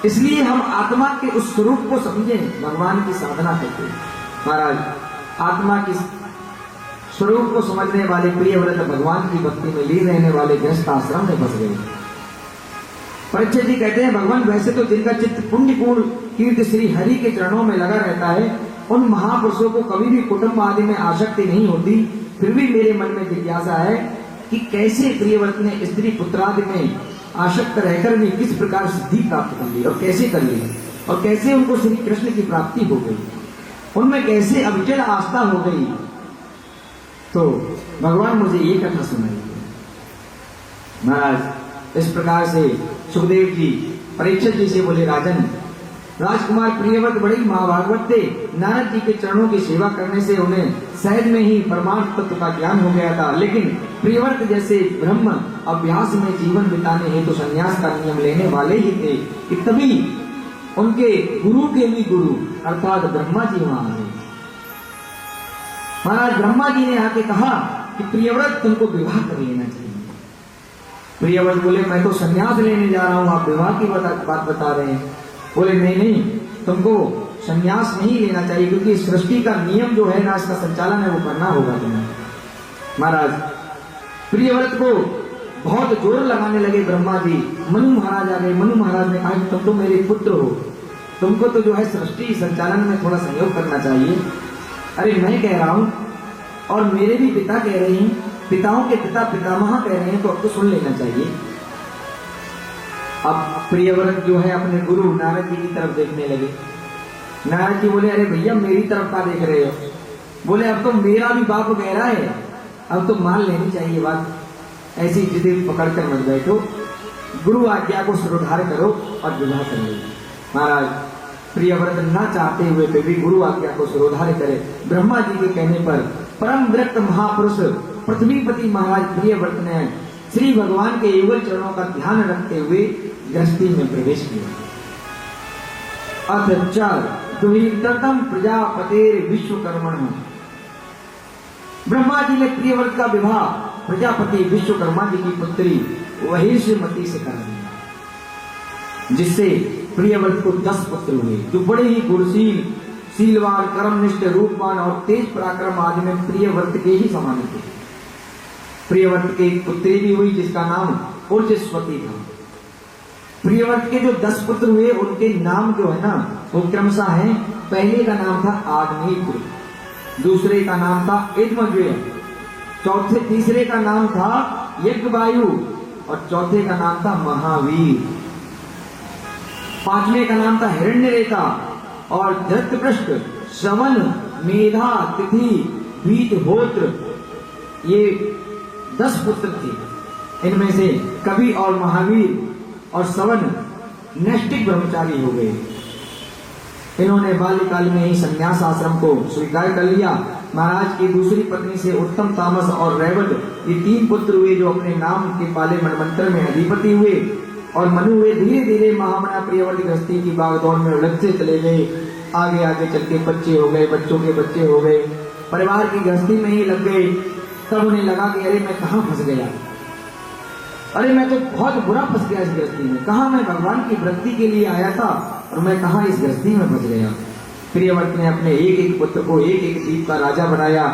इसलिए हम आत्मा के उस स्वरूप को समझें, भगवान की साधना करते हैं। महाराज आत्मा की स्वरूप को समझने वाले प्रियव्रत भगवान की भक्ति में लीन रहने वाले गृहस्थ आश्रम में फंस गए। परीक्षित जी कहते हैं, भगवान वैसे तो जिनका चित्त पुण्यपूर्ण कीर्ति श्री हरि के चरणों में लगा रहता है, उन महापुरुषों को कभी भी कुटुंब आदि में आसक्ति नहीं होती। फिर भी मेरे मन में जिज्ञासा है कि कैसे प्रियव्रत ने स्त्री पुत्रादि में आसक्त रहकर भी किस प्रकार सिद्धि प्राप्त कर ली, और कैसे कर ली, और कैसे उनको श्री कृष्ण की प्राप्ति हो गई, उनमें कैसे अविचल आस्था हो गई। तो भगवान मुझे ये कथा सुनाई। महाराज इस प्रकार से सुखदेव जी परीक्षित जी से बोले, राजन राजकुमार प्रियव्रत बड़े महाभागवत थे। नारद जी के चरणों की सेवा करने से उन्हें सहज में ही परमार्थ तत्व का ज्ञान हो गया था, लेकिन प्रियव्रत जैसे ब्रह्म अभ्यास में जीवन बिताने हेतु संन्यास का नियम लेने वाले ही थे कि तभी उनके गुरु के भी गुरु अर्थात ब्रह्मा जी वहां आ गए। महाराज ब्रह्मा जी ने आके कहा कि प्रियव्रत तुमको विवाह कर लेना चाहिए। प्रियव्रत बोले, मैं तो संन्यास लेने जा रहा हूं, आप विवाह की बात बता रहे हैं। बोले नहीं, तुमको संन्यास नहीं लेना चाहिए, क्योंकि सृष्टि का नियम जो है ना, इसका संचालन है वो करना होगा तुम्हें। महाराज प्रियव्रत को बहुत जोर लगाने लगे ब्रह्मा जी। मनु महाराज आ गए। मनु महाराज ने कहा कि तुम तो मेरे पुत्र हो, तुमको तो जो है सृष्टि संचालन में थोड़ा सहयोग करना चाहिए। अरे मैं कह रहा हूं और मेरे भी पिता कह रहे हैं, पिताओं के पिता पितामह कह रहे हैं, तो अब तो सुन लेना चाहिए। अब प्रियव्रत जो है अपने गुरु नारद जी की तरफ देखने लगे। नारद जी बोले, अरे भैया मेरी तरफ का देख रहे हो? बोले, अब तो मेरा भी बाप कह रहा है, अब तो मान लेनी चाहिए बात, ऐसी जिद पकड़ कर मत बैठो, गुरु आज्ञा को सिरोधार करो और विवाह कर लो। महाराज प्रियव्रत न चाहते हुए फिर भी गुरु आज्ञा को सिरोधार करे। ब्रह्मा जी के कहने पर परम विरक्त महापुरुष पृथ्वीपति महाराज प्रियव्रत ने श्री भगवान के युगल चरणों का ध्यान रखते हुए गृहस्थी में प्रवेश किया। अथ चार दुहितरतम प्रजापतेर विश्वकर्मण। ब्रह्मा जी ने प्रियव्रत का विवाह प्रजापति विश्वकर्मा जी की पुत्री वहिष्यमती से कर दिया, जिससे प्रियव्रत को 10 पुत्र हुए, जो बड़े ही गुणशील, शीलवान, कर्मनिष्ठ, रूपवान और तेज पराक्रम आदि में प्रियव्रत के ही समान थे। प्रियव्रत की एक पुत्री भी हुई जिसका नाम ऊर्जस्वती था। प्रियव्रत के जो 10 पुत्र हुए उनके नाम जो है ना वो क्रमशः हैं। पहले का नाम था आग्नेयपुत्र, दूसरे का नाम था इद्मज्वय, तीसरे का नाम था यज्ञवायु और चौथे का नाम था महावीर, पांचवें का नाम था हिरण्यरेखा और धृतपृष्ठ, श्रवण, मेधा, तिथि, वीतहोत्र। ये 10 पुत्र थे। इनमें से कवि और महावीर और श्रवण नैष्टिक ब्रह्मचारी हो गए। इन्होंने बाल्यकाल में ही संन्यास आश्रम को स्वीकार कर लिया। महाराज की दूसरी पत्नी से उत्तम, तामस और रैवत ये 3 पुत्र हुए, जो अपने नाम के पाले मनमंत्र में अधिपति हुए। और मनु हुए। धीरे धीरे महामना प्रियव्रत गृहस्थी की बागदौड़ में उलझते चले गए। आगे आगे चल के बच्चे हो गए, बच्चों के बच्चे हो गए, परिवार की गृहस्थी में ही लग गए। तब उन्हें लगा कि अरे मैं कहाँ फंस गया, अरे मैं तो बहुत बुरा फंस गया इस गृहस्थी में। कहाँ मैं भगवान की वृत्ति के लिए आया था और मैं कहाँ इस गृहस्थी में फंस गया। प्रियव्रत ने अपने एक एक पुत्र को एक एक द्वीप का राजा बनाया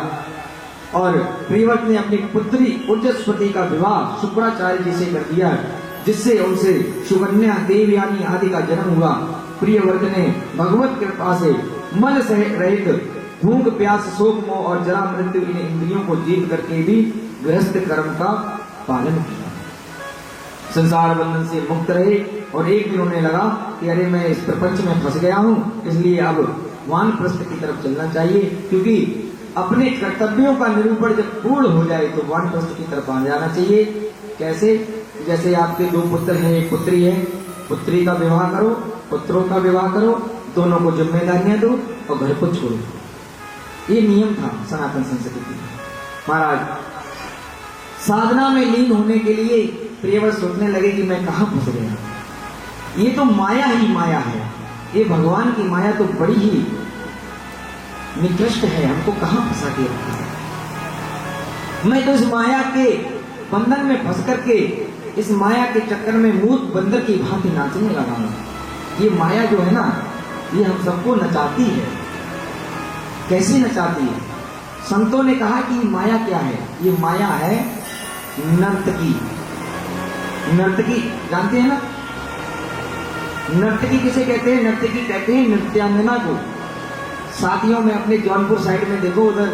और प्रियव्रत ने अपनी पुत्री उज्जस्वती का विवाह शुक्राचार्य जी से कर दिया, जिससे उनसे सुकन्या देवयानी आदि का जन्म हुआ। प्रियव्रत ने भगवत कृपा से मल रहित भूख प्यास शोक मोह और जरा मृत्यु इन इंद्रियों को जीत करके भी गृहस्थ कर्म का पालन किया, संसार बंधन से मुक्त रहे। और एक दिन उन्हें लगा कि अरे मैं इस प्रपंच में फंस गया हूँ, इसलिए अब वानप्रस्थ की तरफ चलना चाहिए, क्योंकि अपने कर्तव्यों का निरूपण जब पूर्ण हो जाए तो वानप्रस्थ की तरफ आ जाना चाहिए। कैसे? जैसे आपके दो पुत्र हैं, एक पुत्री है, पुत्री का विवाह करो, पुत्रों का विवाह करो, दोनों को जिम्मेदारियां दो और घर को छोड़ो। ये नियम था सनातन संस्कृति में। महाराज साधना में लीन होने के लिए प्रियव्रत सोचने लगे कि मैं कहाँ फंस गया, ये तो माया ही माया है, ये भगवान की माया तो बड़ी ही निकृष्ट है, हमको कहाँ फंसा के रखा है। मैं तो इस माया के बंधन में फंस करके इस माया के चक्कर में मूर्ख बंदर की भांति नाचने लगा हूं। ये माया जो है ना, ये हम सबको नचाती है। कैसी नचाती है? संतों ने कहा कि माया क्या है? ये माया है नर्तकी। नर्तकी जानते हैं ना? नर्तकी किसे कहते हैं? नर्तकी कहते हैं नृत्यांगना को। शादियों में अपने जौनपुर साइड में देखो, उधर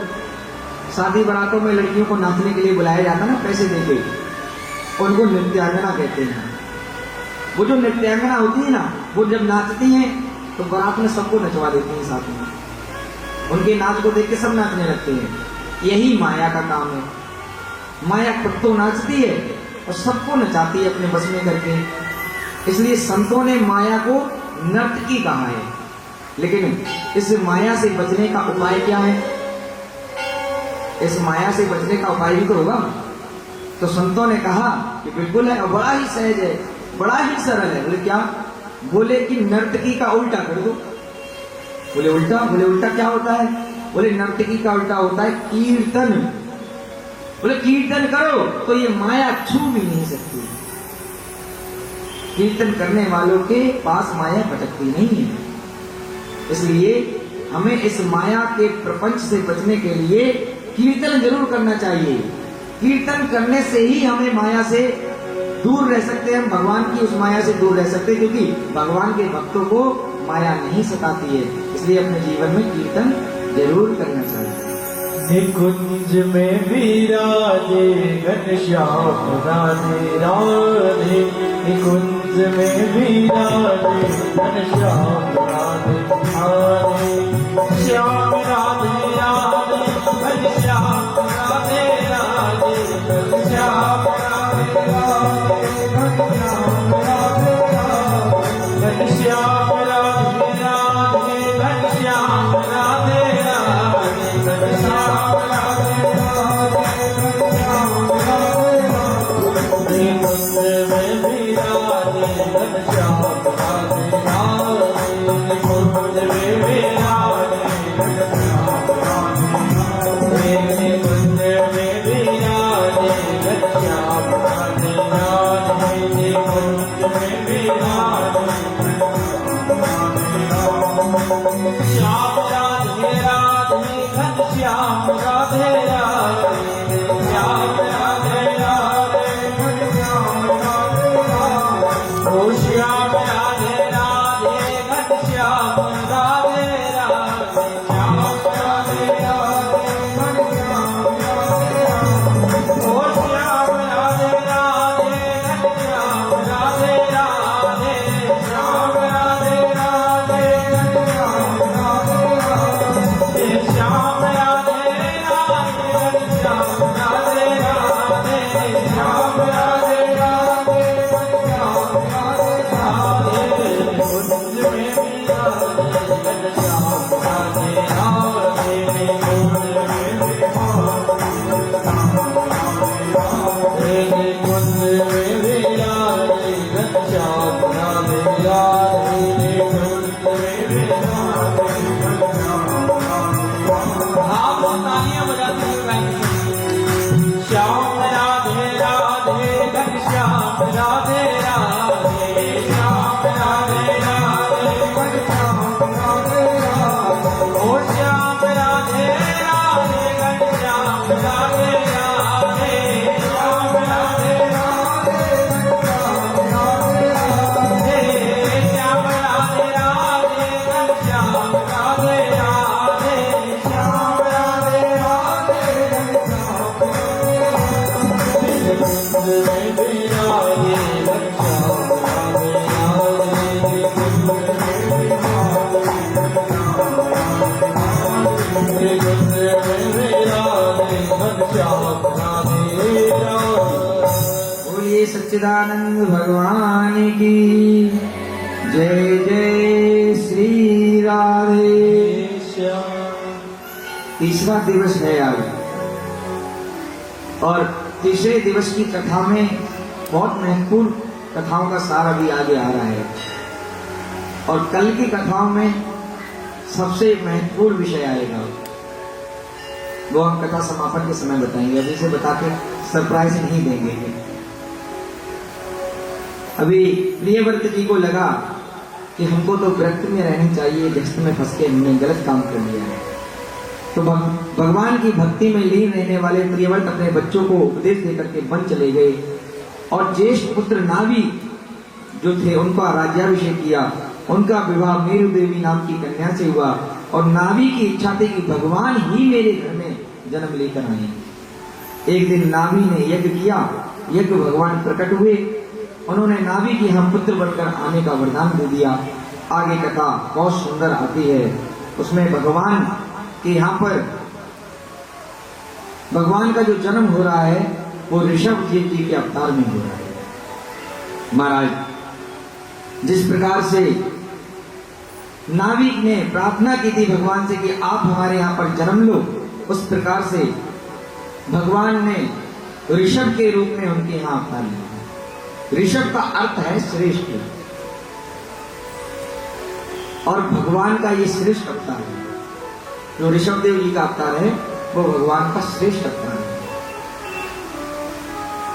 शादी बारातों में लड़कियों को नाचने के लिए बुलाया जाता ना, पैसे देके, उनको नृत्यांगना कहते हैं। वो जो नृत्यांगना होती है ना, वो जब नाचती हैं तो बारात में सबको नचवा देती हैं साथ में। उनके नाच को देख के सब नाचने लगते हैं। यही माया का काम है। माया खुद तो नाचती है और सबको नचाती है अपने बस में करके। इसलिए संतों ने माया को नर्तकी कहा है। लेकिन इस माया से बचने का उपाय क्या है? इस माया से बचने का उपाय भी तो होगा। तो संतों ने कहा कि बिल्कुल है, और बड़ा ही सहज है, बड़ा ही सरल है। बोले क्या? बोले कि नर्तकी का उल्टा कर दो। बोले उल्टा? बोले उल्टा क्या होता है? बोले नर्तकी का उल्टा होता है कीर्तन। बोले कीर्तन करो तो ये माया छू भी नहीं सकती। कीर्तन करने वालों के पास माया भटकती नहीं है। इसलिए हमें इस माया के प्रपंच से बचने के लिए कीर्तन जरूर करना चाहिए। कीर्तन करने से ही हमें माया से दूर रह सकते हैं, हम भगवान की उस माया से दूर रह सकते हैं, क्योंकि भगवान के भक्तों को माया नहीं सताती है। इसलिए अपने जीवन में कीर्तन जरूर करना चाहिए।
निकुंज में विराजे घनश्याम राधे राधे, निकुंज में विराजे घनश्याम राधे राधे, श्याम राधे राधे घनश्याम राधे राधे, घनश्याम राधे राधे घनश्याम राधे राधे, घनश्याम राधे राधे घनश्याम राधे राधे, घनश्याम राधे राधे घनश्याम राधे राधे, निकुंज में विराजे घनश्याम राधे राधे, निकुंज में विराजे घनश्याम राधे राधे, निकुंज में विराजे घनश्याम राधे राधे, निकुंज में विराजे श्याम राधे राधे घनश्याम राधे राधे, श्याम राधे राधे घनश्याम राधे राधे, राधे राधे श्याम राधे राधे घनश्याम राधे राधे ओ श्याम राधे राधे घनश्याम राधे राधे श्याम राधे राधे घनश्याम राधे राधे श्याम राधे राधे घनश्याम राधे राधे श्याम राधे राधे घनश्याम
बोलिए सच्चिदानंद भगवान की जय जय श्री राधे। तीसरा दिवस है आज और तीसरे दिवस की कथा में बहुत महत्वपूर्ण कथाओं का सार अभी आगे आ रहा है और कल की कथाओं में सबसे महत्वपूर्ण विषय आएगा, वो हम कथा समापन के समय बताएंगे। अभी से बता के सरप्राइज नहीं देंगे। अभी प्रियव्रत जी को लगा कि हमको तो व्रत में रहनी चाहिए, जस्त में फंस के हमने गलत काम कर लिया है, तो भगवान की भक्ति में लीन रहने वाले प्रियव्रत अपने बच्चों को उपदेश देकर के वन चले गए और ज्येष्ठ पुत्र नाभि जो थे उनका राज्याभिषेक किया। उनका विवाह मेरु देवी नाम की कन्या से हुआ और नाभि की इच्छा थी कि भगवान ही मेरे घर में जन्म लेकर आए। एक दिन नाभि ने यज्ञ किया, यज्ञ भगवान प्रकट हुए, उन्होंने नाभि की हम पुत्र बनकर आने का वरदान दे दिया। आगे कथा बहुत सुंदर आती है, उसमें भगवान के यहाँ पर भगवान का जो जन्म हो रहा है वो ऋषभ जी के अवतार में हो रहा है। महाराज जिस प्रकार से नाविक ने प्रार्थना की थी भगवान से कि आप हमारे यहाँ पर जन्म लो, उस प्रकार से भगवान ने ऋषभ के रूप में उनके यहाँ अवतार लिया। ऋषभ का अर्थ है श्रेष्ठ और भगवान का ये श्रेष्ठ अवतार है। जो ऋषभ देव जी का अवतार है वो भगवान का श्रेष्ठ अवतार है।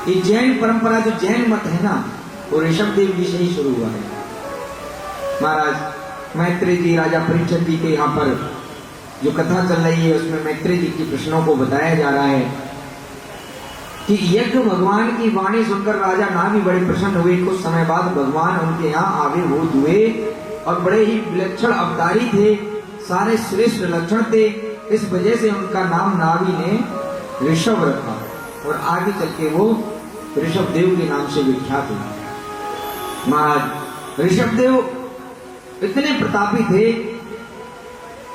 ये जैन परंपरा जो जैन मत है ना, वो ऋषभ देव जी से ही शुरू हुआ है। महाराज मैत्रेय जी राजा परीक्षित जी के यहाँ पर जो कथा चल रही है उसमें मैत्रेय जी के प्रश्नों को बताया जा रहा है कि यज्ञ भगवान की वाणी सुनकर राजा नाभि बड़े प्रसन्न हुए। कुछ समय बाद भगवान उनके यहाँ आविर्भूत हुए और बड़े ही विलक्षण अवतारी थे, सारे श्रेष्ठ लक्षण थे। इस वजह से उनका नाम नाभि ने ऋषभ रखा और आगे चल के वो ऋषभ देव के नाम से विख्यात हुए। महाराज ऋषभ देव इतने प्रतापी थे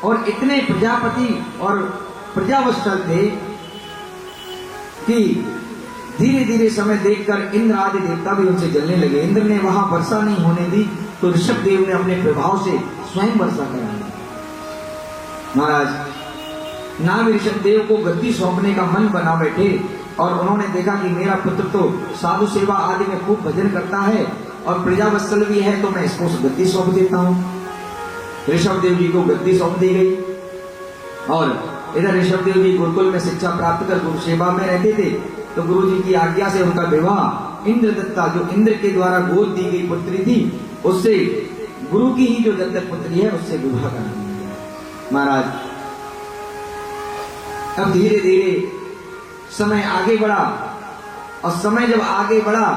और इतने प्रजापति और प्रजावत्सल थे कि धीरे धीरे समय देखकर इंद्र आदि देवता भी उनसे जलने लगे। इंद्र ने वहां वर्षा नहीं होने दी तो ऋषभ देव ने अपने प्रभाव से स्वयं वर्षा करा दी। महाराज नाभि ऋषभ देव को गद्दी सौंपने का मन बना बैठे और उन्होंने देखा कि मेरा पुत्र तो साधु सेवा आदि में खूब भजन करता है और प्रजावत्सल भी है, तो मैं इसको गद्दी सौंप देता हूँ। ऋषभ देव जी को गद्दी सौंप दी गई और इधर ऋषभ देव जी गुरुकुल में शिक्षा प्राप्त कर गुरु सेवा में रहते थे। तो गुरु जी की आज्ञा से उनका विवाह इंद्रदत्ता जो इंद्र के द्वारा गोद दी गई पुत्री थी उससे, गुरु की ही जो दत्तक पुत्री है उससे विवाह करा दिया। महाराज अब धीरे धीरे समय आगे बढ़ा और समय जब आगे बढ़ा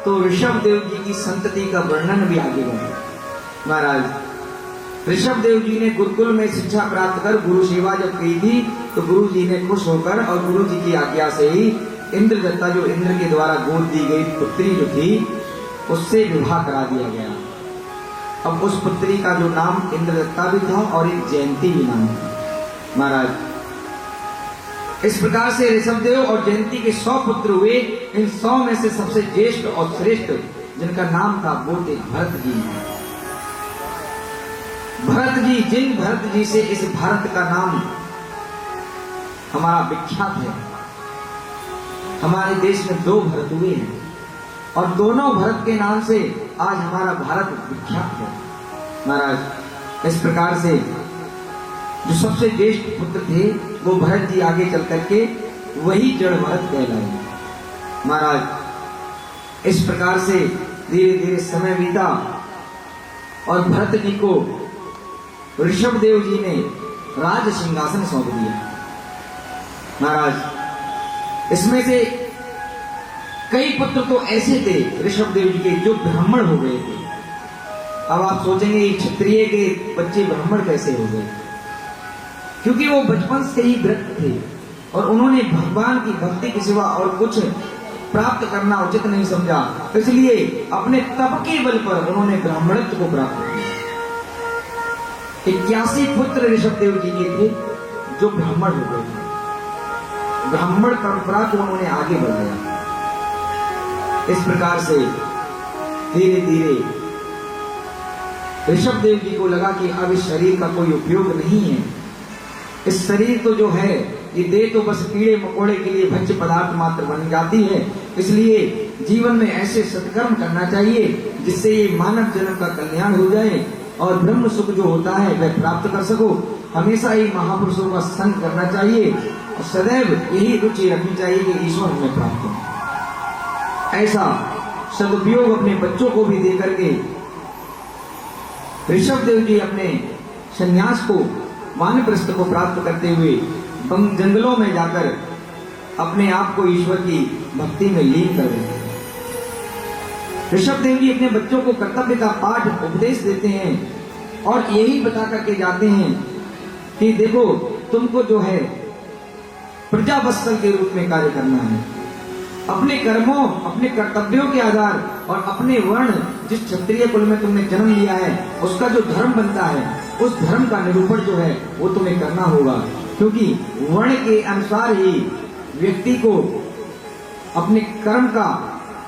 तो ऋषभ देव जी की संतति का वर्णन भी आगे बढ़ा। महाराज ऋषभ देव जी ने गुरुकुल में शिक्षा प्राप्त कर गुरु सेवा जब की थी तो गुरु जी ने खुश होकर और गुरु जी की आज्ञा से ही इंद्रदत्ता जो इंद्र के द्वारा गोद दी गई पुत्री जो थी उससे विवाह करा दिया गया। अब उस पुत्री का जो नाम इंद्रदत्ता भी था और एक जयंती भी नाम था। महाराज इस प्रकार से ऋषभदेव और जयंती के 100 पुत्र हुए। इन 100 में से सबसे ज्येष्ठ और श्रेष्ठ जिनका नाम था वो थे भरत जी। भरत जी, जिन भरत जी से इस भारत का नाम हमारा विख्यात है। हमारे देश में 2 भरत हुए हैं और दोनों भरत के नाम से आज हमारा भारत विख्यात है। महाराज इस प्रकार से जो सबसे ज्येष्ठ पुत्र थे वो भरत जी आगे चल करके वही जड़ भरत कहलाए। महाराज इस प्रकार से धीरे धीरे समय बीता और भरत जी को ऋषभ देव जी ने राज सिंहासन सौंप दिया। महाराज, इसमें से कई पुत्र तो ऐसे थे ऋषभ देव जी के जो ब्राह्मण हो गए थे। अब आप सोचेंगे क्षत्रिय के बच्चे ब्राह्मण कैसे हो गए? क्योंकि वो बचपन से ही व्रत थे और उन्होंने भगवान की भक्ति के सिवा और कुछ प्राप्त करना उचित नहीं समझा, इसलिए अपने तप के बल पर उन्होंने ब्राह्मणत्व को प्राप्त किया। 81 पुत्र ऋषभ देव जी के थे जो ब्राह्मण हो गए थे। ब्राह्मण परंपरा को उन्होंने आगे बढ़ाया। इस प्रकार से धीरे धीरे ऋषभ देव जी को लगा कि अब इस शरीर का कोई उपयोग नहीं है। इस शरीर तो जो है ये देह तो बस कीड़े मकोड़े के लिए भक्ष्य पदार्थ मात्र बन जाती है, इसलिए जीवन में ऐसे सत्कर्म करना चाहिए जिससे ये मानव जन्म का कल्याण हो जाए और ब्रह्म सुख जो होता है वह प्राप्त कर सको। हमेशा ही महापुरुषों का संग करना चाहिए और सदैव यही रुचि रखनी चाहिए कि ईश्वर हमें प्राप्त हो। ऐसा सदुपयोग अपने बच्चों को भी दे करके ऋषभ देव जी अपने संन्यास को वानप्रस्थ को प्राप्त करते हुए जंगलों में जाकर अपने आप को ईश्वर की भक्ति में लीन कर देते हैं। ऋषभ देव जी अपने बच्चों को कर्तव्य का पाठ उपदेश देते हैं और यही बता करके जाते हैं कि देखो, तुमको जो है प्रजावत्सल के रूप में कार्य करना है। अपने कर्मों, अपने कर्तव्यों के आधार और अपने वर्ण, जिस क्षत्रिय कुल में तुमने जन्म लिया है उसका जो धर्म बनता है, उस धर्म का निरूपण जो है वो तुम्हें करना होगा, क्योंकि वर्ण के अनुसार ही व्यक्ति को अपने कर्म का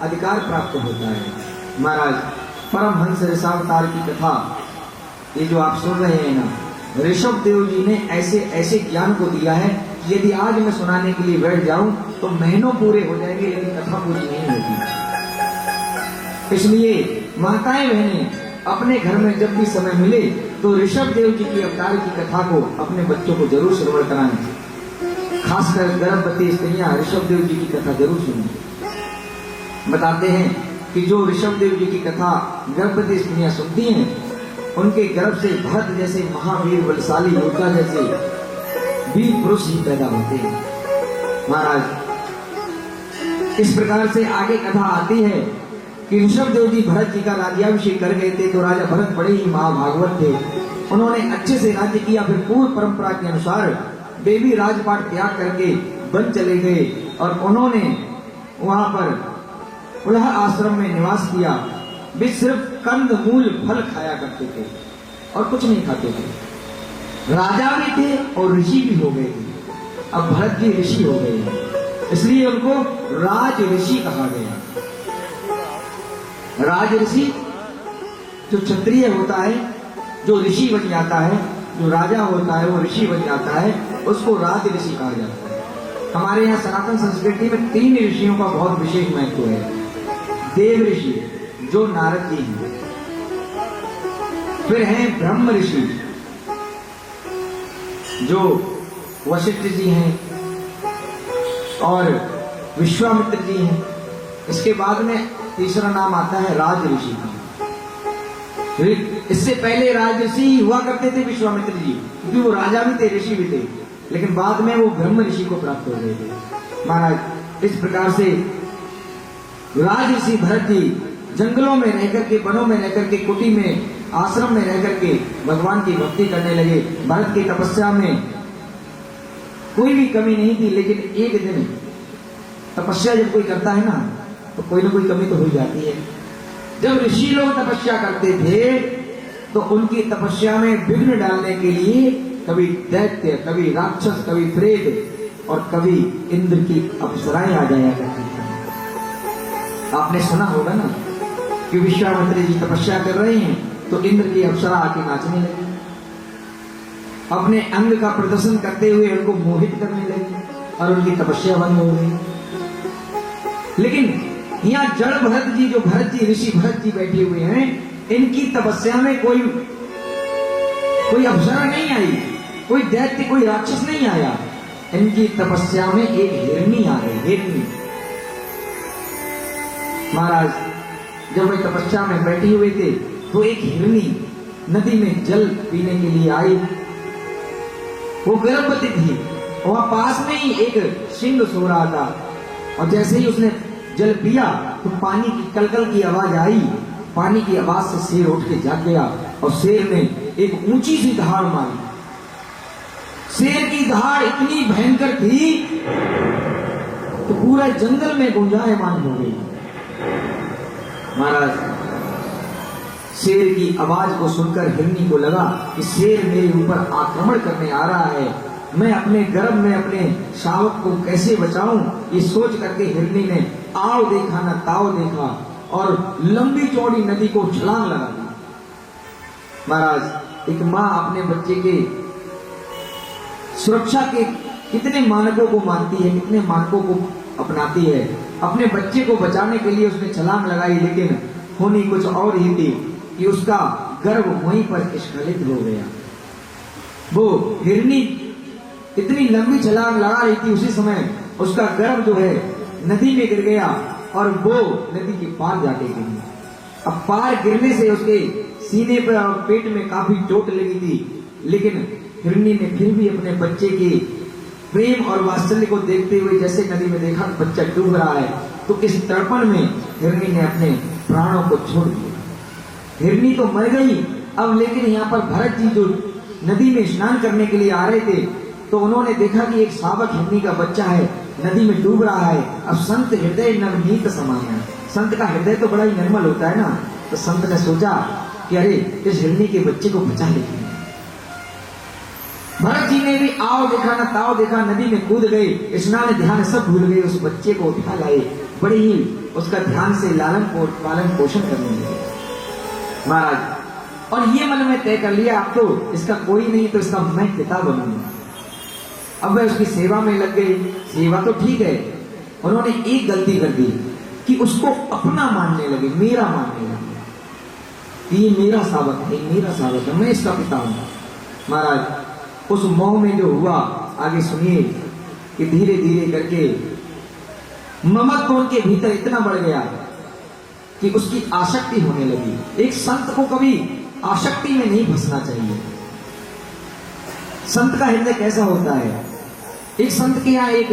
अधिकार प्राप्त होता है। महाराज, परमहंस ऋषावतार की कथा ये जो आप सुन रहे हैं ना, ऋषभ देव जी ने ऐसे ऐसे ज्ञान को दिया है कि यदि आज मैं सुनाने के लिए बैठ जाऊं तो महीनों पूरे हो जाएंगे, लेकिन कथा पूरी नहीं होती। इसलिए माताएं बहनें अपने घर में जब भी समय मिले तो ऋषभ देव जी की अवतार की कथा को अपने बच्चों को जरूर श्रवण कराएं। खासकर गर्भवती स्त्रियां ऋषभ देव जी की कथा जरूर सुनें। बताते हैं कि जो ऋषभ देव जी की कथा गर्भवती स्त्रियां सुनती हैं, उनके गर्भ से भरत जैसे महावीर बलशाली योद्धा जैसे वीर पुरुष ही पैदा होते हैं। महाराज, इस प्रकार से आगे कथा आती है कि ऋषभ देव जी भरत जी का राज्याभिषेक कर गए थे तो राजा भरत बड़े ही महाभागवत थे। उन्होंने अच्छे से राज्य किया। फिर पूर्व परंपरा के अनुसार देवी राजपाट त्याग करके वन चले गए और उन्होंने वहां पर उलह आश्रम में निवास किया। वे सिर्फ कंद मूल फल खाया करते थे और कुछ नहीं खाते थे। राजा भी थे और ऋषि भी हो गए थे। अब भरत जी ऋषि हो गए, इसलिए उनको राज ऋषि कहा गया। राज ऋषि जो क्षत्रिय होता है, जो ऋषि बन जाता है, जो राजा होता है वो ऋषि बन जाता है, उसको राज ऋषि कहा जाता है। हमारे यहाँ सनातन संस्कृति में 3 ऋषियों का बहुत विशेष महत्व है। देव ऋषि जो नारद जी हैं, फिर हैं ब्रह्म ऋषि जो वशिष्ठ जी हैं और विश्वामित्र जी हैं। इसके बाद में तीसरा नाम आता है राज ऋषि का। इससे पहले राज ऋषि हुआ करते थे विश्वामित्र जी, क्योंकि वो राजा भी थे ऋषि भी थे, लेकिन बाद में वो ब्रह्म ऋषि को प्राप्त हो गए थे। महाराज, इस प्रकार से राज ऋषि भरत जी जंगलों में रहकर के, वनों में रहकर के, कुटी में, आश्रम में रहकर के भगवान की भक्ति करने लगे। भरत की तपस्या में कोई भी कमी नहीं थी, लेकिन एक दिन तपस्या जब कोई करता है ना तो कोई ना कोई कमी तो हो जाती है। जब ऋषि लोग तपस्या करते थे तो उनकी तपस्या में विघ्न डालने के लिए कभी दैत्य, कभी राक्षस, कभी प्रेत और कभी इंद्र की अप्सराएं आ जाया करती थी। आपने सुना होगा ना कि विश्वामित्र जी तपस्या कर रहे हैं तो इंद्र की अप्सरा आके नाचने लगी, अपने अंग का प्रदर्शन करते हुए उनको मोहित करने लगी और उनकी तपस्या बंद हो गई। लेकिन यहाँ जड़ भरत जी, जो भरत जी ऋषि भरत जी बैठे हुए हैं, इनकी तपस्या में कोई अप्सरा नहीं आई, कोई दैत्य, कोई राक्षस नहीं आया। इनकी तपस्या में एक हिरनी आ गई। हिरनी महाराज जब वे तपस्या में बैठे हुए थे तो एक हिरनी नदी में जल पीने के लिए आई। वो गर्भवती थी, वहां पास में ही एक सिंह सो रहा था, और जैसे ही उसने जल पिया तो पानी की कलकल की आवाज आई। पानी की आवाज से शेर उठ के जाग गया और शेर ने एक ऊंची सी दहाड़ मारी। शेर की दहाड़ इतनी भयंकर थी तो पूरे जंगल में गुंजायमान हो गई। महाराज शेर की आवाज को सुनकर हिरनी को लगा कि शेर मेरे ऊपर आक्रमण करने आ रहा है, मैं अपने गर्भ में अपने शावक को कैसे बचाऊं। ये सोच करके हिरनी ने आओ देखा न ताओ देखा और लंबी चौड़ी नदी को छलांग लगा दी। महाराज एक माँ अपने बच्चे के सुरक्षा के कितने मानकों को मानती है, कितने मानकों को अपनाती है। अपने बच्चे को बचाने के लिए उसने छलांग लगाई, लेकिन होनी कुछ और ही थी कि उसका गर्भ वहीं पर स्खलित हो गया। वो हिरनी इतनी लंबी छलांग लगा रही थी, उसी समय उसका गर्भ जो है नदी में गिर गया और वो नदी के पार जाके गिरी। अब पार गिरने से उसके सीने पर और पेट में काफी चोट लगी थी, लेकिन हिरनी ने फिर भी अपने बच्चे के प्रेम और वात्सल्य को देखते हुए जैसे नदी में देखा बच्चा डूब रहा है, तो इस तड़पण में हिरनी ने अपने प्राणों को छोड़ दिया। हिरनी तो मर गई अब, लेकिन यहाँ पर भरत जी जो नदी में स्नान करने के लिए आ रहे थे तो उन्होंने देखा कि एक शावक हिरनी का बच्चा है, नदी में डूब रहा है। अब संत हृदय नवनीत समाया, संत का हृदय तो बड़ा ही निर्मल होता है ना, तो संत ने सोचा कि अरे इस हिरनी के बच्चे को बचा लेते हैं। भरत जी ने भी आओ देखा ना ताओ देखा, नदी में कूद गए, स्नान ध्यान सब भूल गए, उस बच्चे को उठा लाए, बड़े ही उसका ध्यान से पालन पोषण करने लगे महाराज। और ये मन में तय कर लिया अब तो इसका कोई नहीं तो इसका मैं पिता बनूंगा। अब वह उसकी सेवा में लग गई। सेवा तो ठीक है, उन्होंने एक गलती कर दी कि उसको अपना मानने लगे, मेरा मानने लगे, ये मेरा शावक है, मेरा शावक है, मैं इसका पिता हूं। महाराज उस मोह में जो हुआ आगे सुनिए कि धीरे धीरे करके ममत्व उनके भीतर इतना बढ़ गया कि उसकी आसक्ति होने लगी। एक संत को कभी आसक्ति में नहीं फंसना चाहिए। संत का हृदय कैसा होता है? एक संत के यहाँ एक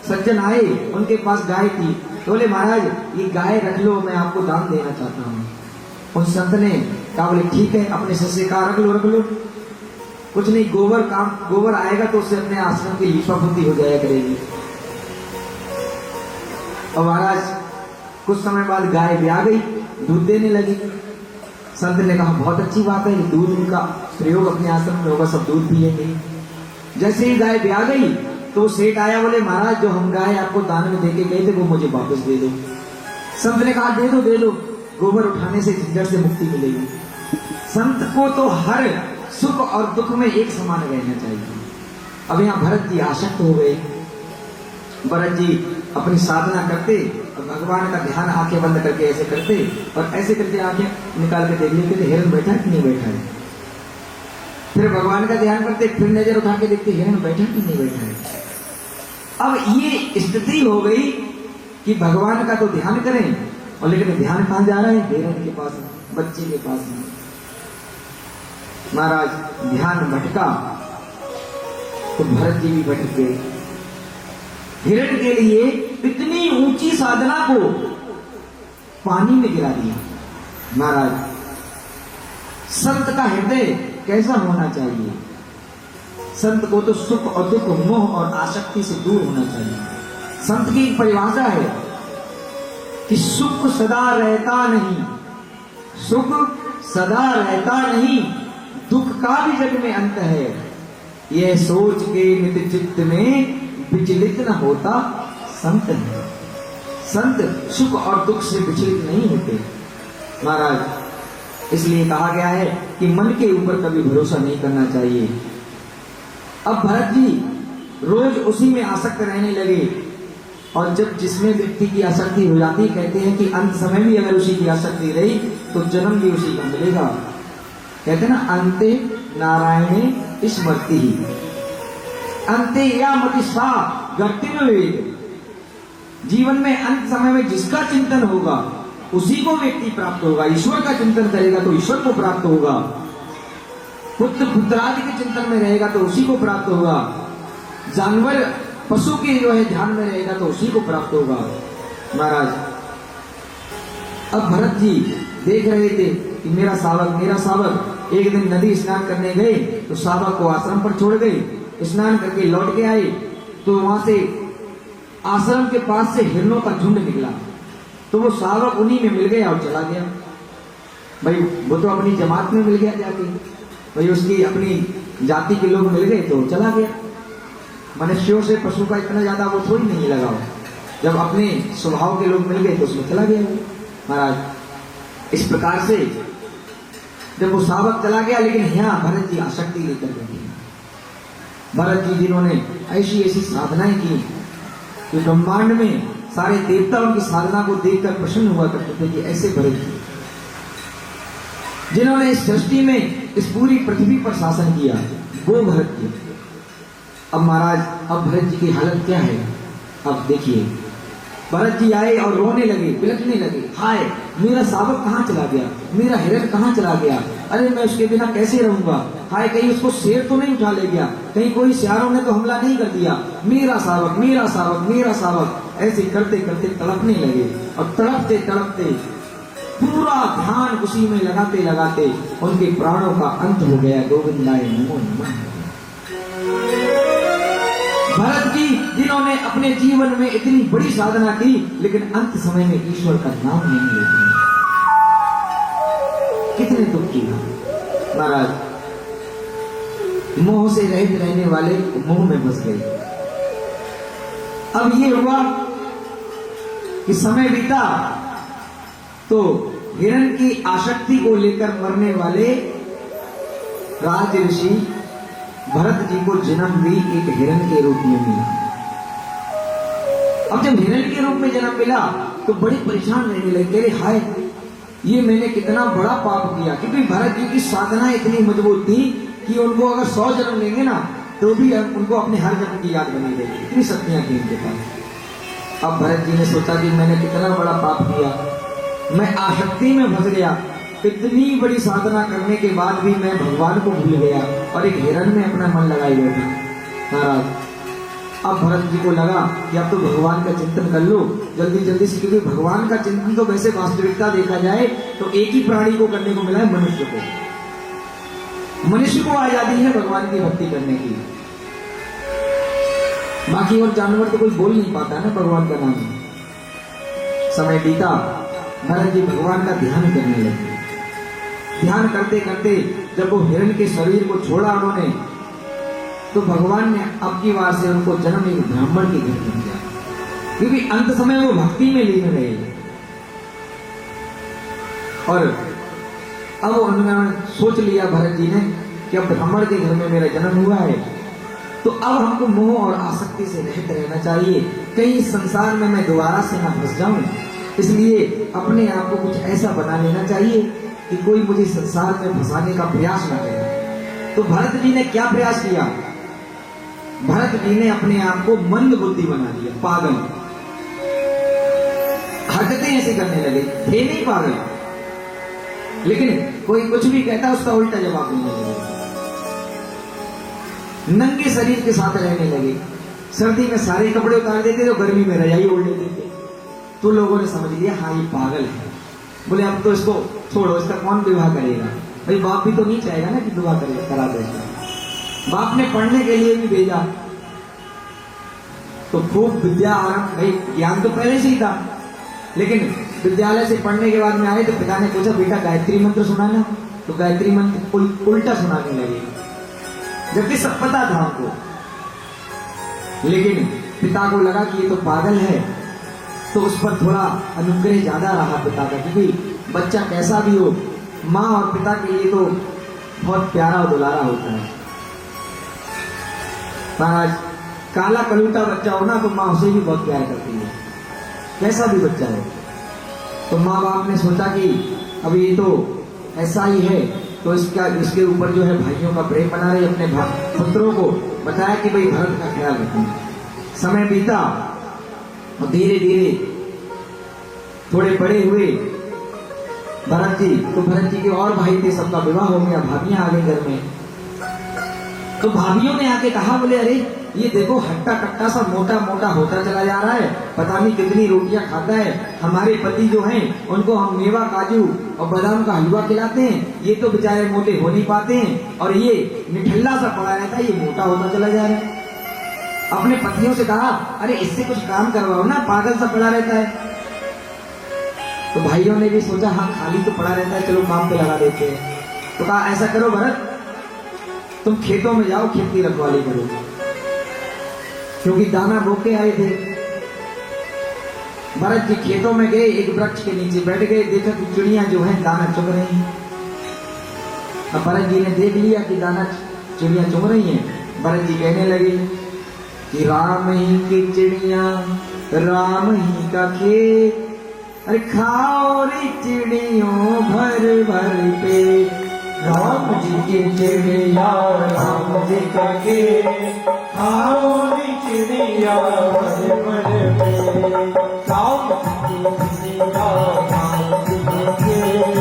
सज्जन आए, उनके पास गाय थी, तो बोले महाराज ये गाय रख लो, मैं आपको दान देना चाहता हूँ। उन संत ने कहा बोले ठीक है, अपने सस्य कहा रख लो, कुछ नहीं, गोबर आएगा तो उससे अपने आश्रम की लीपापोती हो जाया करेगी। और महाराज कुछ समय बाद गाय ब्याह गई, दूध देने लगी। संत ने कहा बहुत अच्छी बात है, दूध का प्रयोग अपने आश्रम में होगा, सब दूध पिएंगे। जैसे ही गाय ब्याह गई तो सेठ आया, बोले महाराज जो हम गाय आपको दान में देके गए थे वो मुझे वापस दे दो। संत ने कहा दे दो, गोबर उठाने से झंझट से मुक्ति मिलेगी। संत को तो हर सुख और दुख में एक समान रहना चाहिए। अब यहाँ भरत जी आसक्त हो गए। भरत जी अपनी साधना करते और भगवान का ध्यान आंखें बंद करके ऐसे करते और ऐसे करके आंखें निकाल के देख लेते हिरण बैठा है कि नहीं बैठा है। फिर भगवान का ध्यान करते, फिर नजर उठा के देखते हिरण बैठा कि नहीं बैठा है। अब ये स्थिति हो गई कि भगवान का तो ध्यान करें और लेकिन ध्यान कहां जा रहा है? हिरण के पास, बच्चे के पास। महाराज ध्यान भटका तो भरत जी भी भटक गए। हिरण के लिए इतनी ऊंची साधना को पानी में गिरा दिया। महाराज संत का हृदय कैसा होना चाहिए? संत को तो सुख और दुख, मोह और आसक्ति से दूर होना चाहिए। संत की एक परिभाषा है कि सुख सदा रहता नहीं, सुख सदा रहता नहीं, दुख का भी जग में अंत है, यह सोच के नित चित्त में विचलित न होता संत है। संत सुख और दुख से विचलित नहीं होते महाराज। इसलिए कहा गया है कि मन के ऊपर कभी भरोसा नहीं करना चाहिए। अब भरत जी रोज उसी में आसक्त रहने लगे और जब जिसमें व्यक्ति की आसक्ति हो जाती, कहते हैं कि अंत समय भी अगर उसी की आसक्ति रही तो जन्म भी उसी का मिलेगा। कहते ना अंते नारायणे स्मृति ही, अंते या मति सा गति में वेद। जीवन में अंत समय में जिसका चिंतन होगा उसी को व्यक्ति प्राप्त होगा। ईश्वर का चिंतन करेगा तो ईश्वर को प्राप्त होगा। पुत्र पुत्रादि के चिंतन में रहेगा तो उसी को प्राप्त होगा। जानवर पशु के जो है ध्यान में रहेगा तो उसी को प्राप्त होगा। महाराज अब भरत जी देख रहे थे कि मेरा शावक एक दिन नदी स्नान करने गए तो शावक को आश्रम पर छोड़ गए। स्नान करके लौट के आए तो वहां से आश्रम के पास से हिरणों का झुंड निकला। तो वो शावक उन्हीं में मिल गया और चला गया। भाई वो तो अपनी जमात में मिल गया जाके, भाई उसकी अपनी जाति के लोग मिल गए तो चला गया। मनुष्यों से पशु का इतना ज्यादा वो थोड़ी नहीं लगा। जब अपने स्वभाव के लोग मिल गए तो उसमें चला गया महाराज। इस प्रकार से जब वो शावक चला गया, लेकिन यहाँ भरत जी आसक्ति लेकर गए। भरत जी जिन्होंने ऐसी ऐसी साधनाएं की कि ब्रह्मांड में सारे देवता उनकी साधना को देखकर प्रसन्न हुआ करते थे कि ऐसे भरत जी जिन्होंने इस सृष्टि में इस पूरी पृथ्वी पर शासन किया, वो भरत जी। अब महाराज अब भरत जी की हालत क्या है? अब देखिए, भरत जी आए और रोने लगे, बिलखने लगे। हाय मेरा शावक कहाँ चला गया, मेरा हिरण कहाँ चला गया, अरे मैं उसके बिना कैसे रहूंगा। हाय कहीं उसको शेर तो नहीं उठा ले गया, कहीं कोई सियारों ने तो हमला नहीं कर दिया। मेरा शावक मेरा शावक मेरा शावक, ऐसे करते करते तड़पने लगे। और तड़पते तड़पते पूरा ध्यान उसी में लगाते लगाते उनके प्राणों का अंत हो गया। गोविंदाय नमो नमः। भरत जी जिन्होंने अपने जीवन में इतनी बड़ी साधना की, लेकिन अंत समय में ईश्वर का नाम नहीं लेते, कितने दुख की महाराज। मोह से रहित रहने वाले मोह में फंस गए। अब ये हुआ कि समय बीता तो हिरण की आसक्ति को लेकर मरने वाले राज ऋषि भरत जी को जन्म भी एक हिरण के रूप में मिला। अब जब हिरण के रूप में जन्म मिला तो बड़ी परेशान रहने लगे। हाय ये मैंने कितना बड़ा पाप किया, क्योंकि भरत जी की साधना इतनी मजबूत थी कि उनको अगर 100 जन्म लेंगे ना तो भी उनको अपने हर जन्म की याद बनी रहेगी। इतनी शक्तियां थी उनके पास। अब भरत जी ने सोचा कि मैंने कितना बड़ा पाप किया, मैं आसक्ति में फंस गया। इतनी बड़ी साधना करने के बाद भी मैं भगवान को भूल गया और एक हिरण में अपना मन लगाए बैठा। महाराज अब भरत जी को लगा कि अब तो भगवान का चिंतन कर लो जल्दी जल्दी से, क्योंकि भगवान का चिंतन तो वैसे वास्तविकता देखा जाए तो एक ही प्राणी को करने को मिला है, मनुष्य को। मनुष्य को आजादी है भगवान की भक्ति करने की। बाकी और जानवर तो कोई बोल नहीं पाता ना भगवान का नाम। समय बीता, भरत जी भगवान का ध्यान करने लगे। ध्यान करते करते जब वो हिरण के शरीर को छोड़ा उन्होंने, तो भगवान ने अब की बार से उनको जन्म एक ब्राह्मण के घर में दिया, क्योंकि अंत समय वो भक्ति में लीन रहे। और अब उन्होंने सोच लिया भरत जी ने कि अब ब्राह्मण के घर में मेरा जन्म हुआ है, तो अब हमको मोह और आसक्ति से रहित रहना चाहिए, कहीं इस संसार में मैं दोबारा से ना फंस जाऊं। इसलिए अपने आप को कुछ ऐसा बना लेना चाहिए कि कोई मुझे संसार में फंसाने का प्रयास न करे। तो भरत जी ने क्या प्रयास किया? भरत जी ने अपने आप को मंद बुद्धि बना दिया, पागल। हरकतें ऐसी करने लगे, थे नहीं पागल, लेकिन कोई कुछ भी कहता उसका उल्टा जवाब देने लगे। नंगे शरीर के साथ रहने लगे। सर्दी में सारे कपड़े उतार देते तो गर्मी में रजाई ओढ़ लेते थे। तो लोगों ने समझ लिया हाँ ये पागल है। बोले अब तो इसको छोड़ो, इसका कौन विवाह करेगा। भाई बाप भी तो नहीं चाहेगा ना कि विवाह करा दे। बाप ने पढ़ने के लिए भी भेजा तो खूब विद्या आरंभ, भाई ज्ञान तो पहले से ही था, लेकिन विद्यालय से पढ़ने के बाद में आए तो पिता ने पूछा बेटा गायत्री मंत्र सुनाना, तो गायत्री मंत्र कोई उल्टा सुनाने लगे, जबकि सब पता था उनको। लेकिन पिता को लगा कि ये तो पागल है, तो उस पर थोड़ा अनुग्रह ज्यादा रहा पिता का, क्योंकि बच्चा कैसा भी हो माँ और पिता के लिए तो बहुत प्यारा और दुलारा होता है। महाराज काला कलूटा बच्चा हो ना तो माँ उसे भी बहुत प्यार करती है, कैसा भी बच्चा हो। तो माँ बाप ने सोचा कि अब ये तो ऐसा ही है, तो इसके ऊपर जो है भाइयों का प्रेम बना रहे, अपने पुत्रों को बताया कि भाई भरत का ख्याल रखना। समय बीता और धीरे धीरे थोड़े बड़े हुए भरत जी, तो भरत जी के और भाई थे, सबका विवाह हो गया, भाभियां आ गई घर में। तो भाभियों ने आके कहा, बोले अरे ये देखो हट्टा कट्टा सा मोटा मोटा होता चला जा रहा है, पता नहीं कितनी रोटियां खाता है। हमारे पति जो हैं उनको हम मेवा काजू और बादाम का हलवा खिलाते हैं, ये तो बेचारे मोटे हो नहीं पाते हैं, और ये निठल्ला सा पड़ा रहता है, ये मोटा होता चला जा रहा है। अपने पतियों से कहा, अरे इससे कुछ काम करवाओ ना, पागल सा पड़ा रहता है। तो भाइयों ने भी सोचा, हाँ खाली तो पड़ा रहता है, चलो काम पे लगा देते हैं। तो कहा ऐसा करो भरत, तुम खेतों में जाओ, खेत की रखवाली करो, क्योंकि दाना बो के आए थे। भरत जी खेतों में गए, एक वृक्ष के नीचे बैठ गए, देखा कि चिड़ियां जो हैं दाना चुग रही हैं। अब भरत जी ने देख लिया कि दाना चिड़ियां चुग रही हैं। भरत जी कहने लगे कि राम ही की चिड़िया, राम ही का खेत, अरे खाओ रे चिड़ियों भर भर पे।
राम जी की चिड़िया, राम जी का खेत, खाओ रे चिड़िया भर भर पे। राम जी की चिड़िया, राम जी का खेत,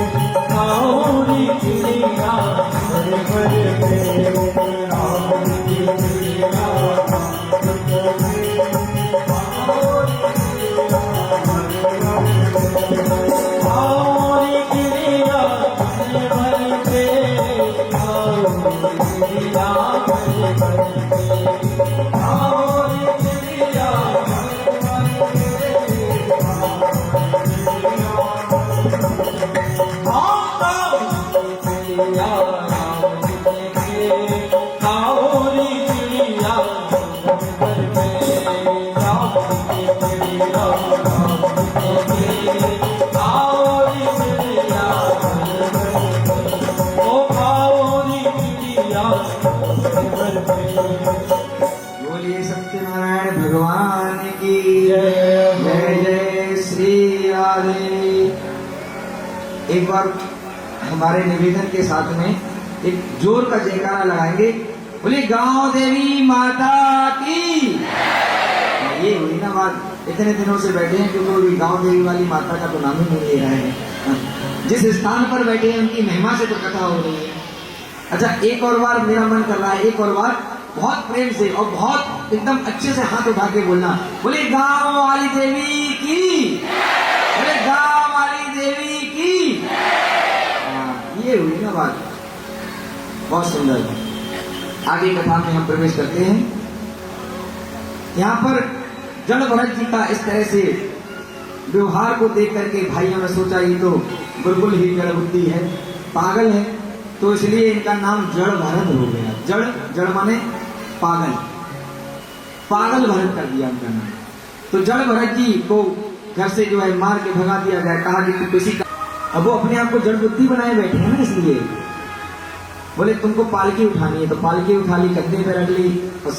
खाओ रे चिड़िया भर भर पे। राम जी की चिड़िया, राम जी का खेत, खाओ रे चिड़िया भर भर पे। खाओ रे चिड़िया भर भर पे, खाओ रे चिड़िया भर भर पे। खाओ रे चिड़िया भर भर पे, खाओ रे चिड़िया भर भर पे। राम जी के खेत, खाओ रे चिड़िया भर भर पे। राम जी के चिड़िया, राम जी के खेत, खाओ रे चिड़िया भर भर पे। ओ खाओ रे चिड़िया भर भर पे।
बोलिए सत्यनारायण भगवान की जय। जय श्री राधे। एक बार हमारे निवेदन के साथ में एक जोर का जयकारा लगाएंगे, बोले गांव देवी माता की। ये हुई ना बात, इतने दिनों से बैठे हैं क्योंकि कोई गांव देवी वाली माता का तो नाम ही नहीं ले रहा है। जिस स्थान पर बैठे हैं उनकी महिमा से तो कथा हो रही है। अच्छा, एक और बार मेरा मन कर रहा है, एक और बार बहुत प्रेम से और बहुत एकदम अच्छे से हाथ उठा के बोलना, बोले गांव वाली देवी की, बोले गांव वाली देवी की। ये हुई ना बात, बहुत सुंदर। आगे कथा में हम प्रवेश करते हैं। यहाँ पर जड़ भरत जी का इस तरह से व्यवहार को देख करके भाइयों ने सोचा ये तो बिल्कुल ही जड़ बुद्धि है, पागल है, तो इसलिए इनका नाम जड़ भरत हो गया। जड़, जड़ माने पागल, पागल भरत कर दिया उनका नाम। तो जड़ भरत जी को घर से जो है मार के भगा दिया गया, कहा कि तू किसी का, अब वो अपने आप को जड़ बुद्धि बनाए बैठे हैं ना, इसलिए बोले तुमको पालकी उठानी है, तो पालकी उठा ली, कंधे पे रख ली और